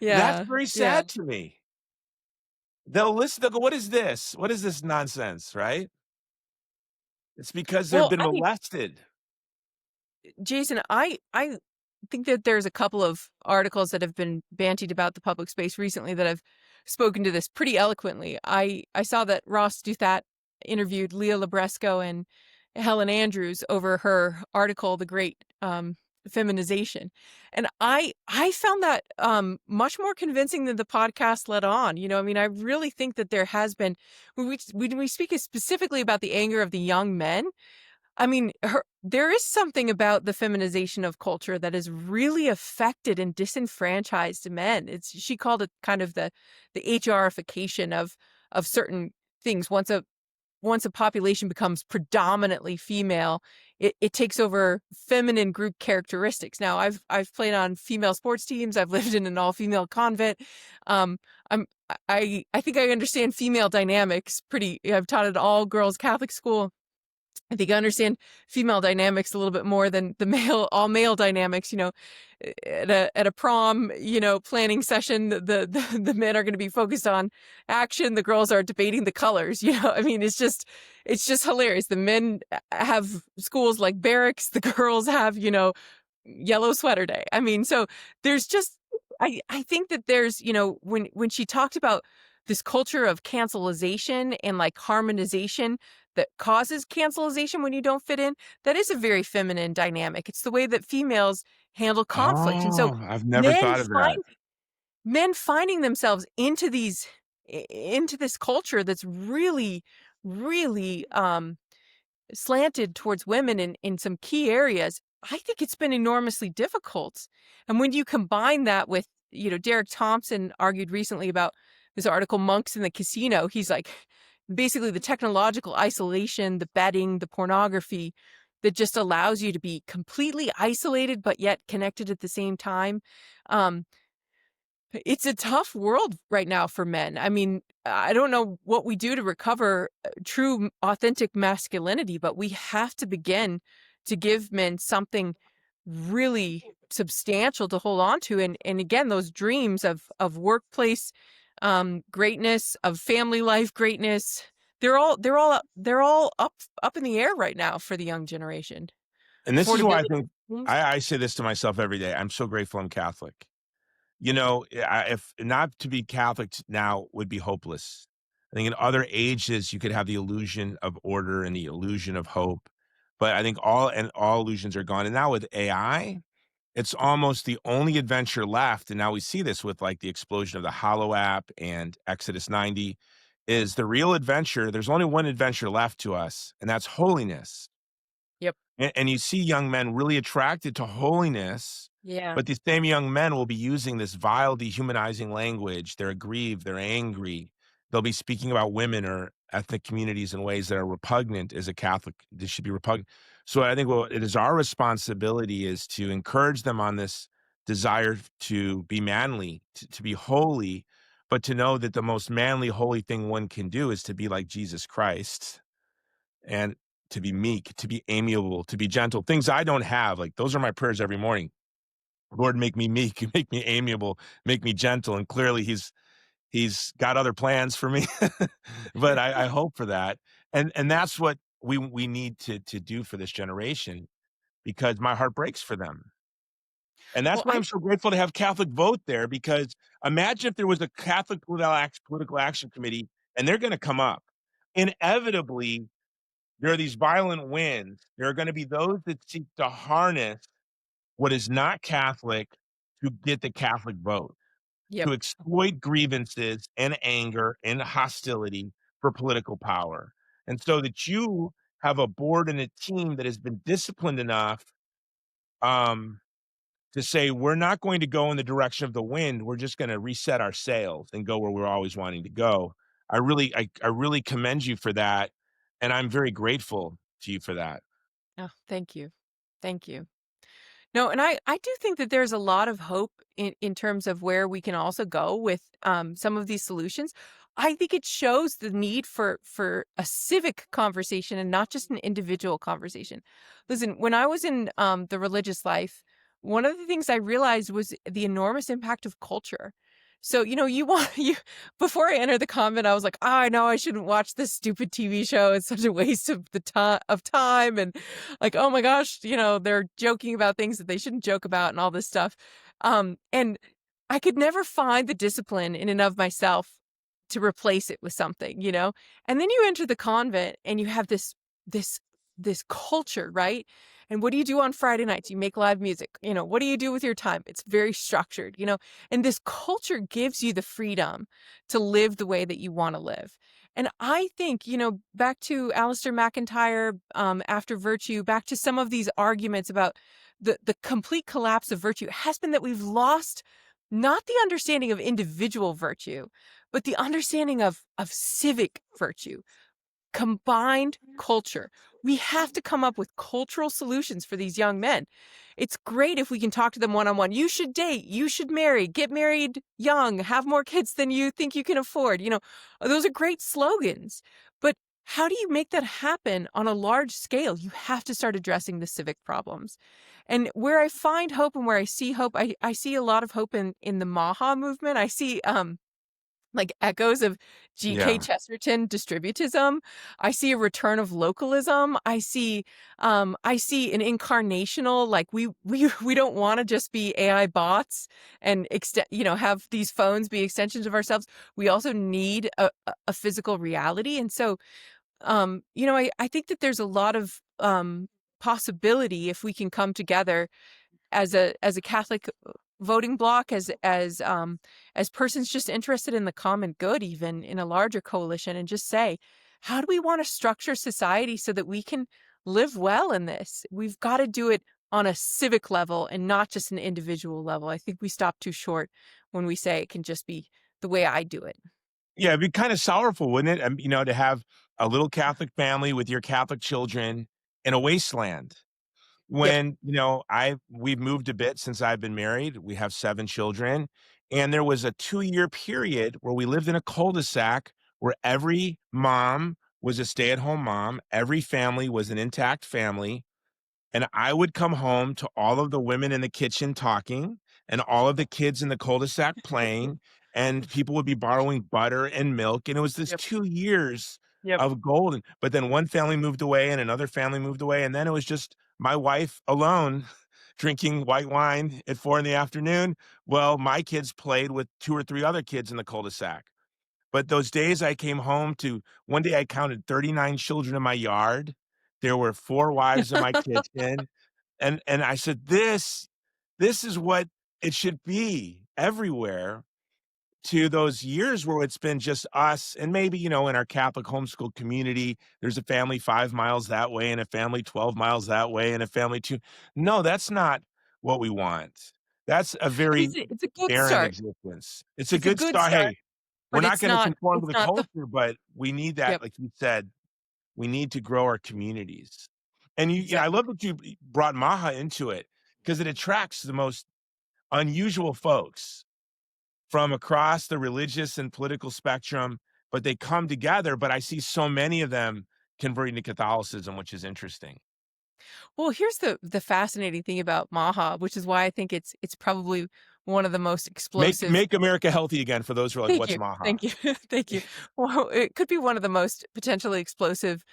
That's Yeah. very Yeah. sad to me. They'll listen, they'll go, what is this? What is this nonsense, right? It's because they've Well, been I mean, molested. Jason, I think that there's a couple of articles that have been bantied about the public space recently that have spoken to this pretty eloquently. I saw that Ross Douthat interviewed Leah Libresco and Helen Andrews over her article, The Great Feminization. And I found that much more convincing than the podcast let on. I mean, I really think that there has been, when we speak specifically about the anger of the young men, I mean, there is something about the feminization of culture that has really affected and disenfranchised men. She called it kind of the HRification of certain things. Once a population becomes predominantly female, it takes over feminine group characteristics. Now, I've played on female sports teams. I've lived in an all-female convent. Um, I think I understand female dynamics pretty. I've taught at all girls Catholic school. I think I understand female dynamics a little bit more than the all male dynamics. At a prom, planning session, the men are going to be focused on action. The girls are debating the colors. I mean, it's just hilarious. The men have schools like barracks. The girls have, yellow sweater day. I mean, so there's just, I think that there's, when she talked about this culture of cancelization and like harmonization that causes cancelization when you don't fit in, that is a very feminine dynamic. It's the way that females handle conflict. And so Oh, I've never men thought of that. finding themselves into this culture that's really, really slanted towards women in some key areas, I think it's been enormously difficult. And when you combine that with, Derek Thompson argued recently about this article, Monks in the Casino, he's like, basically the technological isolation, the betting, the pornography that just allows you to be completely isolated, but yet connected at the same time. Um, it's a tough world right now for men. I mean, I don't know what we do to recover true, authentic masculinity, but we have to begin to give men something really substantial to hold on to. And again, those dreams of workplace greatness, of family life greatness, they're all up in the air right now for the young generation. And this is why I Affordability. think I say this to myself every day. I'm so grateful I'm Catholic. If not to be Catholic now would be hopeless. I think in other ages you could have the illusion of order and the illusion of hope, but I think all illusions are gone. And now with AI, it's almost the only adventure left, and now we see this with, like, the explosion of the Hollow app and Exodus 90, is the real adventure. There's only one adventure left to us, and that's holiness. Yep. And you see young men really attracted to holiness, Yeah. but these same young men will be using this vile, dehumanizing language. They're aggrieved, they're angry. They'll be speaking about women or ethnic communities in ways that are repugnant as a Catholic. They should be repugnant. So I think what it is our responsibility is to encourage them on this desire to be manly, to be holy, but to know that the most manly, holy thing one can do is to be like Jesus Christ and to be meek, to be amiable, to be gentle, things I don't have. Like those are my prayers every morning. Lord, make me meek, make me amiable, make me gentle. And clearly he's got other plans for me. But I hope for that. And that's what we need to do for this generation because my heart breaks for them. And that's Well, why I'm so grateful to have Catholic Vote there because imagine if there was a Catholic political action committee and they're going to come up. Inevitably, there are these violent winds. There are gonna be those that seek to harness what is not Catholic to get the Catholic vote, yep. to exploit grievances and anger and hostility for political power. And so that you have a board and a team that has been disciplined enough, um, to say, "We're not going to go in the direction of the wind, we're just gonna reset our sails and go where we're always wanting to go." I really commend you for that, and I'm very grateful to you for that. Oh, thank you. Thank you. No, and I do think that there's a lot of hope in terms of where we can also go with some of these solutions. I think it shows the need for a civic conversation and not just an individual conversation. Listen, when I was in the religious life, one of the things I realized was the enormous impact of culture. So, you want you before I entered the convent, I was like, oh, I know I shouldn't watch this stupid TV show. It's such a waste of the time and like, oh my gosh, they're joking about things that they shouldn't joke about and all this stuff. And I could never find the discipline in and of myself to replace it with something, And then you enter the convent and you have this this culture, right? And what do you do on Friday nights? You make live music. What do you do with your time? It's very structured, And this culture gives you the freedom to live the way that you want to live. And I think, back to Alistair McIntyre, after virtue, back to some of these arguments about the complete collapse of virtue has been that we've lost not the understanding of individual virtue, but the understanding of civic virtue, combined culture. We have to come up with cultural solutions for these young men. It's great if we can talk to them one-on-one. You should date, you should marry, get married young, have more kids than you think you can afford. Those are great slogans. But how do you make that happen on a large scale? You have to start addressing the civic problems. And where I find hope and where I see hope, I see a lot of hope in the Maha movement. I see like echoes of G.K. Yeah. Chesterton distributism. I see a return of localism. I see an incarnational, like we don't want to just be AI bots and have these phones be extensions of ourselves. We also need a physical reality. And so I think that there's a lot of possibility if we can come together as a Catholic voting bloc, as persons just interested in the common good, even in a larger coalition, and just say, how do we want to structure society so that we can live well in this? We've got to do it on a civic level and not just an individual level. I think we stop too short when we say it can just be the way I do it. Yeah, it'd be kinda sorrowful, wouldn't it? To have a little Catholic family with your Catholic children in a wasteland. Yep. When, we've moved a bit since I've been married. We have 7 children, and there was a 2-year period where we lived in a cul-de-sac where every mom was a stay-at-home mom, every family was an intact family, and I would come home to all of the women in the kitchen talking and all of the kids in the cul-de-sac playing, and people would be borrowing butter and milk, and it was this Yep. 2 years Yep. of golden. But then one family moved away and another family moved away, and then it was just my wife alone drinking white wine at 4 in the afternoon. Well, my kids played with 2 or 3 other kids in the cul-de-sac. But those days I came home to one day I counted 39 children in my yard. There were 4 wives in my kitchen, and I said, this is what it should be everywhere, to those years where it's been just us and maybe, in our Catholic homeschool community, there's a family 5 miles that way and a family 12 miles that way and a family 2. No, that's not what we want. That's a very It's a good barren start. existence. It's a It's a good good start. start, Hey, we're but not gonna conform to it's the not the culture, but we need that, Yep, like you said, we need to grow our communities. And I exactly. love that you brought Maha into it because it attracts the most unusual folks from across the religious and political spectrum, but they come together. But I see so many of them converting to Catholicism, which is interesting. Well, here's the fascinating thing about Maha, which is why I think it's probably one of the most Make explosive. make America healthy again for those who are like, Thank "What's you. Maha?" Thank you. Thank you. Well, it could be one of the most potentially explosive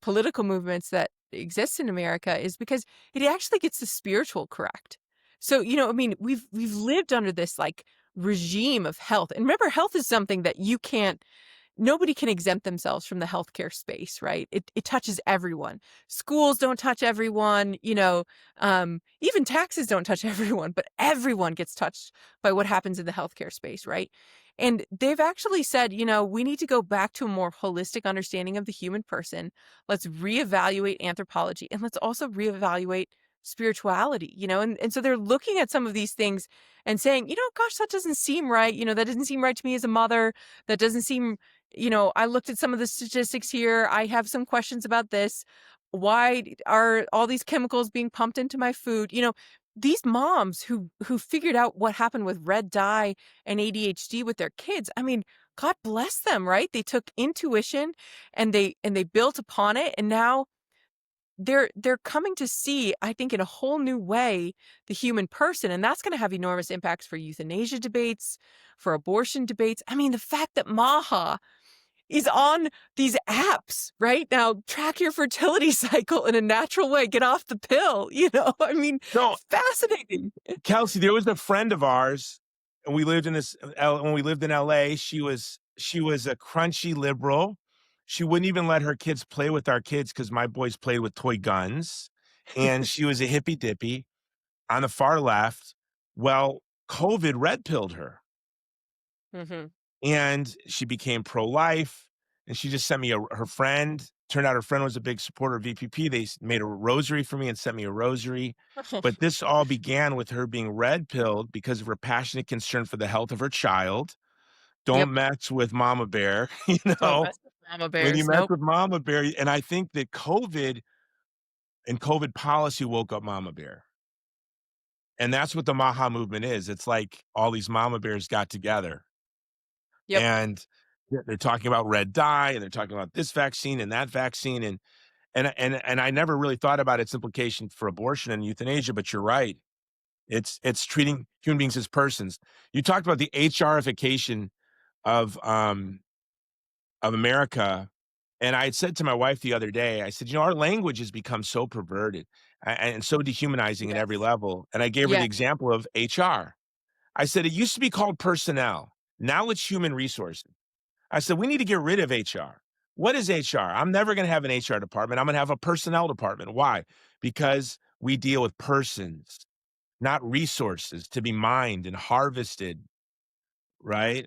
political movements that exists in America is because it actually gets the spiritual correct. So, I mean, we've lived under this like regime of health. And remember, health is something that you can't nobody can exempt themselves from the healthcare space, right? It touches everyone. Schools don't touch everyone, even taxes don't touch everyone, but everyone gets touched by what happens in the healthcare space, right? And they've actually said, we need to go back to a more holistic understanding of the human person. Let's reevaluate anthropology and let's also reevaluate spirituality, and so they're looking at some of these things and saying, gosh, that doesn't seem right. That doesn't seem right to me as a mother. That doesn't seem I looked at some of the statistics here. I have some questions about this. Why are all these chemicals being pumped into my food? These moms who figured out what happened with red dye and ADHD with their kids. I mean, God bless them, right? They took intuition and they built upon it, and now they're coming to see, I think, in a whole new way, the human person, and that's going to have enormous impacts for euthanasia debates, for abortion debates. I mean, the fact that Maha is on these apps right now. Track your fertility cycle in a natural way. Get off the pill. I mean, No, fascinating. Kelsey, there was a friend of ours, and we lived in when we lived in LA. She was a crunchy liberal. She wouldn't even let her kids play with our kids because my boys played with toy guns, and she was a hippy dippy on the far left. Well, COVID red pilled her. Hmm. And she became pro-life, and she just sent me her friend. Turned out her friend was a big supporter of VPP. They made a rosary for me and sent me a rosary. But this all began with her being red pilled because of her passionate concern for the health of her child. Yep. Don't mess with mama bear, Don't mess with mama when you bears. mess Nope. with mama bear. And I think that COVID and COVID policy woke up mama bear. And that's what the Maha movement is. It's like all these mama bears got together. Yep. And they're talking about red dye, and they're talking about this vaccine and that vaccine, and I never really thought about its implication for abortion and euthanasia, but you're right. It's treating human beings as persons. You talked about the HRification of, of America, and I had said to my wife the other day, I said, "Our language has become so perverted and so dehumanizing at every Yes. level." And I gave her the Yes. example of HR. I said, "It used to be called personnel. Now it's human resources." I said, "We need to get rid of HR." What is HR? I'm never going to have an HR department. I'm going to have a personnel department. Why? Because we deal with persons, not resources to be mined and harvested, right?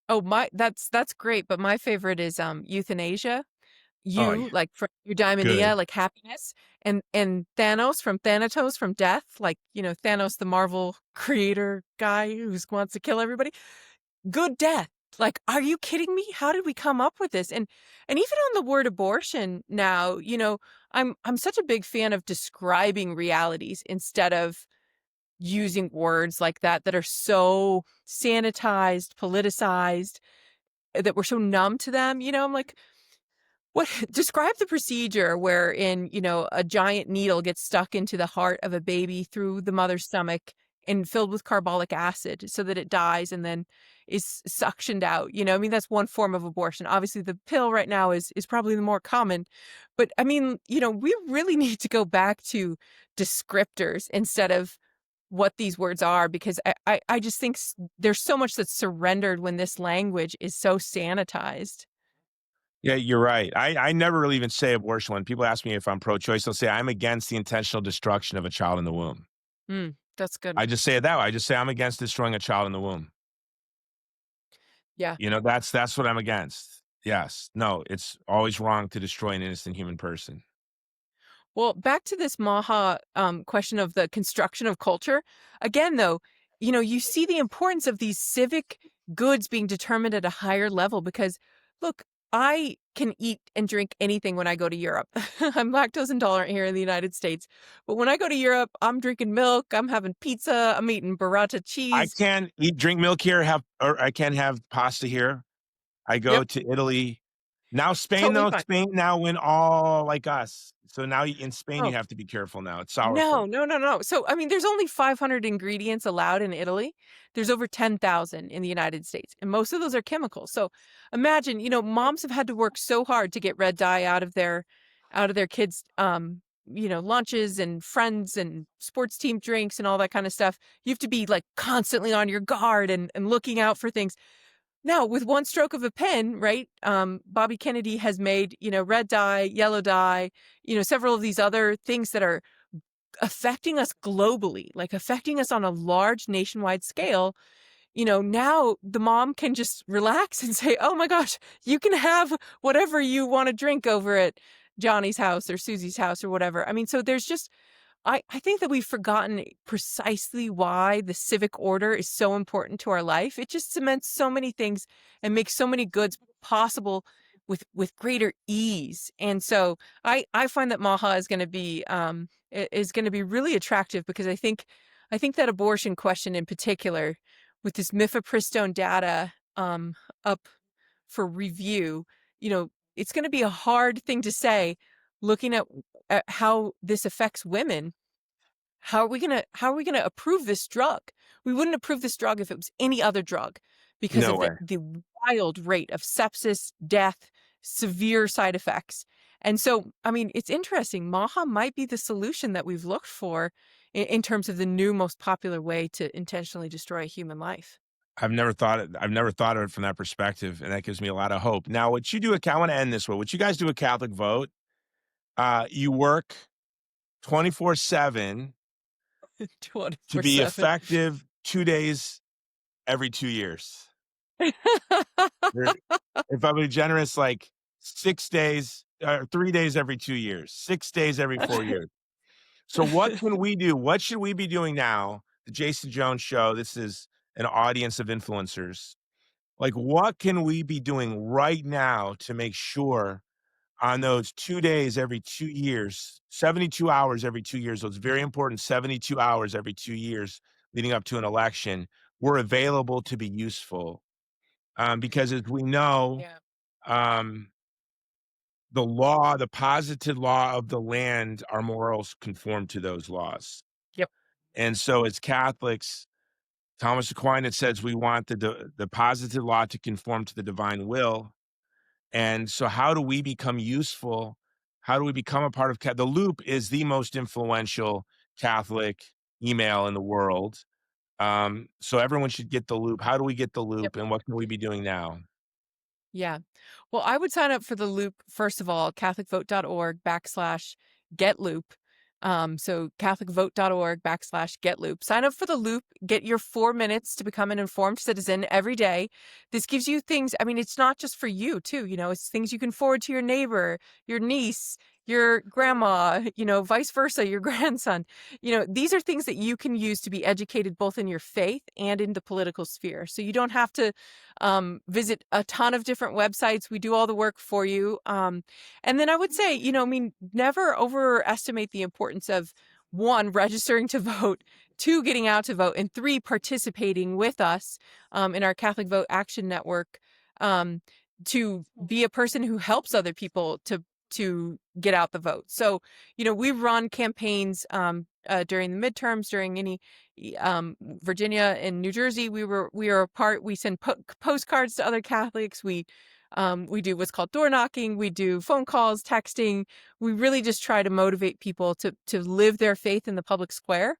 Oh, that's great. But my favorite is euthanasia. Oh, yeah, You like for eudaimonia, good. like happiness, and Thanos from Thanatos from death, like Thanos, the Marvel creator guy who wants to kill everybody. Good death. Like, are you kidding me? How did we come up with this? And even on the word abortion now, I'm such a big fan of describing realities instead of using words like that are so sanitized, politicized, that we're so numb to them. I'm like, what describe the procedure wherein, a giant needle gets stuck into the heart of a baby through the mother's stomach and filled with carbolic acid so that it dies and then is suctioned out. I mean, that's one form of abortion. Obviously, the pill right now is probably the more common. But I mean, we really need to go back to descriptors instead of what these words are, because I just think there's so much that's surrendered when this language is so sanitized. Yeah, you're right. I never really even say abortion. When people ask me if I'm pro choice, they'll say I'm against the intentional destruction of a child in the womb. That's good. I just say it that way. I just say I'm against destroying a child in the womb. Yeah. That's what I'm against. Yes. No, it's always wrong to destroy an innocent human person. Well, back to this Maha question of the construction of culture. Again, though, you see the importance of these civic goods being determined at a higher level because, look, I can eat and drink anything when I go to Europe. I'm lactose intolerant here in the United States. But when I go to Europe, I'm drinking milk, I'm having pizza, I'm eating burrata I cheese. can't drink milk here, or I can't have pasta here. I go Yep, to Italy. Now Spain totally though, fine. Spain now went all like us. So now in Spain you Oh, have to be careful now. It's no, sourful. no, no, no. So, I mean, there's only 500 ingredients allowed in Italy. There's over 10,000 in the United States, and most of those are chemicals. So, imagine, moms have had to work so hard to get red dye out of their kids' lunches and friends and sports team drinks and all that kind of stuff. You have to be like constantly on your guard and looking out for things. Now, with one stroke of a pen, right? Bobby Kennedy has made, red dye, yellow dye, several of these other things that are affecting us globally, like affecting us on a large nationwide scale. Now the mom can just relax and say, oh my gosh, you can have whatever you want to drink over at Johnny's house or Susie's house or whatever. I mean, so there's just I think that we've forgotten precisely why the civic order is so important to our life. It just cements so many things and makes so many goods possible with greater ease. And so I find that Maha is going to be really attractive because I think that abortion question in particular, with this mifepristone data up for review, it's going to be a hard thing to say looking at how this affects women. How are we gonna approve this drug? We wouldn't approve this drug if it was any other drug because No of the way. the wild rate of sepsis, death, severe side effects. And so, I mean, it's interesting. Maha might be the solution that we've looked for in terms of the new most popular way to intentionally destroy a human life. I've never thought of it from that perspective, and that gives me a lot of hope. Now, what you do I want to end this way. What you guys do a Catholic vote, you work 24/7 to be 24/7. effective 2 days every 2 years. There- If I'm being generous, like 6 days, 3 days every 2 years, 6 days every 4 years. So what can we do? What should we be doing now? The Jason Jones Show. This is an audience of influencers. Like, what can we be doing right now to make sure on those 2 days every 2 years, 72 hours every 2 years, those very important 72 hours every 2 years leading up to an election, we're available to be useful? Because as we know, Yeah. um, the positive law of the land, our morals conform to those laws. Yep. And so as Catholics, Thomas Aquinas says we want the positive law to conform to the divine will. And so how do we become useful? How do we become a part of the Loop is the most influential Catholic email in the world. So everyone should get the Loop. How do we get the Yep. Loop and what can we be doing now? Yeah. Well, I would sign up for the Loop, first of all, catholicvote.org/get loop. So catholicvote.org/get loop. Sign up for the Loop, get your 4 minutes to become an informed citizen every day. This gives you things, I mean, it's not just for you too, it's things you can forward to your neighbor, your niece, your grandma, vice versa, your grandson. These are things that you can use to be educated both in your faith and in the political sphere. So you don't have to visit a ton of different websites. We do all the work for you. And then I would say, I mean, never overestimate the importance of one, registering to vote, two, getting out to vote, and three, participating with us in our Catholic Vote Action Network to be a person who helps other people to get out the vote. So, we run campaigns during the midterms, during any Virginia and New Jersey. We are a part. We send postcards to other Catholics. We do what's called door knocking. We do phone calls, texting. We really just try to motivate people to live their faith in the public square.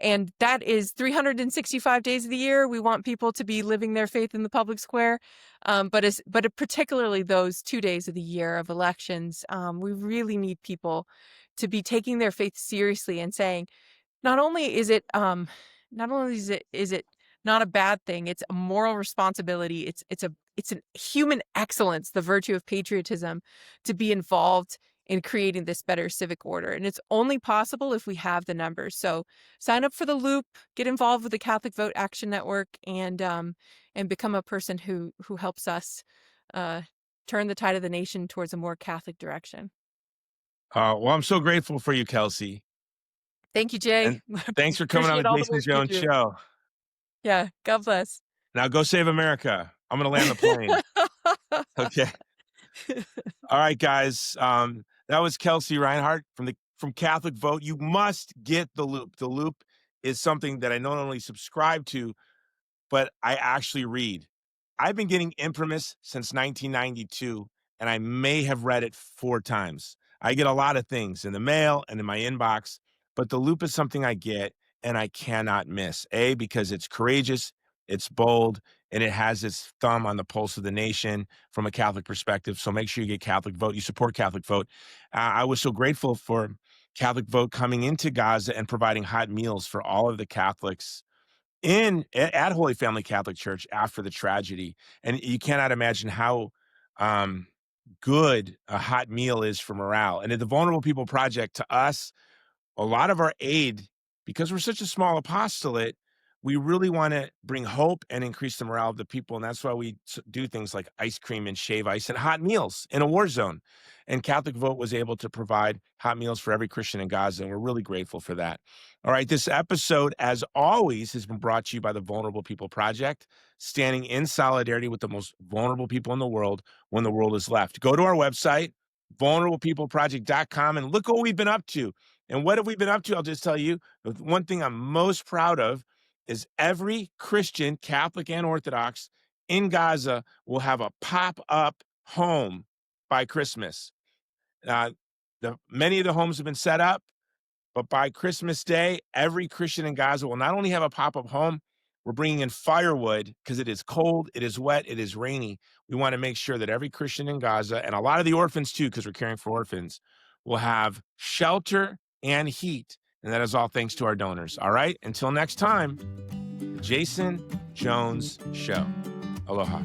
And that is 365 days of the year. We want people to be living their faith in the public square. But particularly those 2 days of the year of elections, we really need people to be taking their faith seriously and saying, Not only is it not only is it not a bad thing, it's a moral responsibility. It's a human excellence, the virtue of patriotism, to be involved in creating this better civic order. And it's only possible if we have the numbers. So sign up for the Loop, get involved with the Catholic Vote Action Network, and become a person who helps us uh, turn the tide of the nation towards a more Catholic direction. Well, I'm so grateful for you, Kelsey. Thank you, Jay. And thanks for coming on the Appreciate all the Jason work you Jones do. show. Yeah, God bless. Now go save America. I'm going to land the plane. Okay. All right, guys. That was Kelsey Reinhardt from Catholic Vote. You must get the Loop. The Loop is something that I not only subscribe to, but I actually read. I've been getting Imprimis since 1992, and I may have read it 4 times. I get a lot of things in the mail and in my inbox, but the Loop is something I get and I cannot miss. A, because it's courageous, it's bold, and it has its thumb on the pulse of the nation from a Catholic perspective. So make sure you get Catholic Vote. You support Catholic Vote. I was so grateful for Catholic Vote coming into Gaza and providing hot meals for all of the Catholics at Holy Family Catholic Church after the tragedy. And you cannot imagine how um, good a hot meal is for morale. And at the Vulnerable People Project, to us, a lot of our aid, because we're such a small apostolate, we really want to bring hope and increase the morale of the people. And that's why we do things like ice cream and shave ice and hot meals in a war zone. And Catholic Vote was able to provide hot meals for every Christian in Gaza. And we're really grateful for that. All right. This episode, as always, has been brought to you by the Vulnerable People Project, standing in solidarity with the most vulnerable people in the world when the world is left. Go to our website, vulnerablepeopleproject.com, and look what we've been up to. And what have we been up to? I'll just tell you, the one thing I'm most proud of is every Christian, Catholic and Orthodox in Gaza will have a pop-up home by Christmas. Many of the homes have been set up, but by Christmas Day, every Christian in Gaza will not only have a pop-up home, we're bringing in firewood because it is cold, it is wet, it is rainy. We want to make sure that every Christian in Gaza, and a lot of the orphans too, because we're caring for orphans, will have shelter and heat. And that is all thanks to our donors. All right. Until next time, Jason Jones Show. Aloha.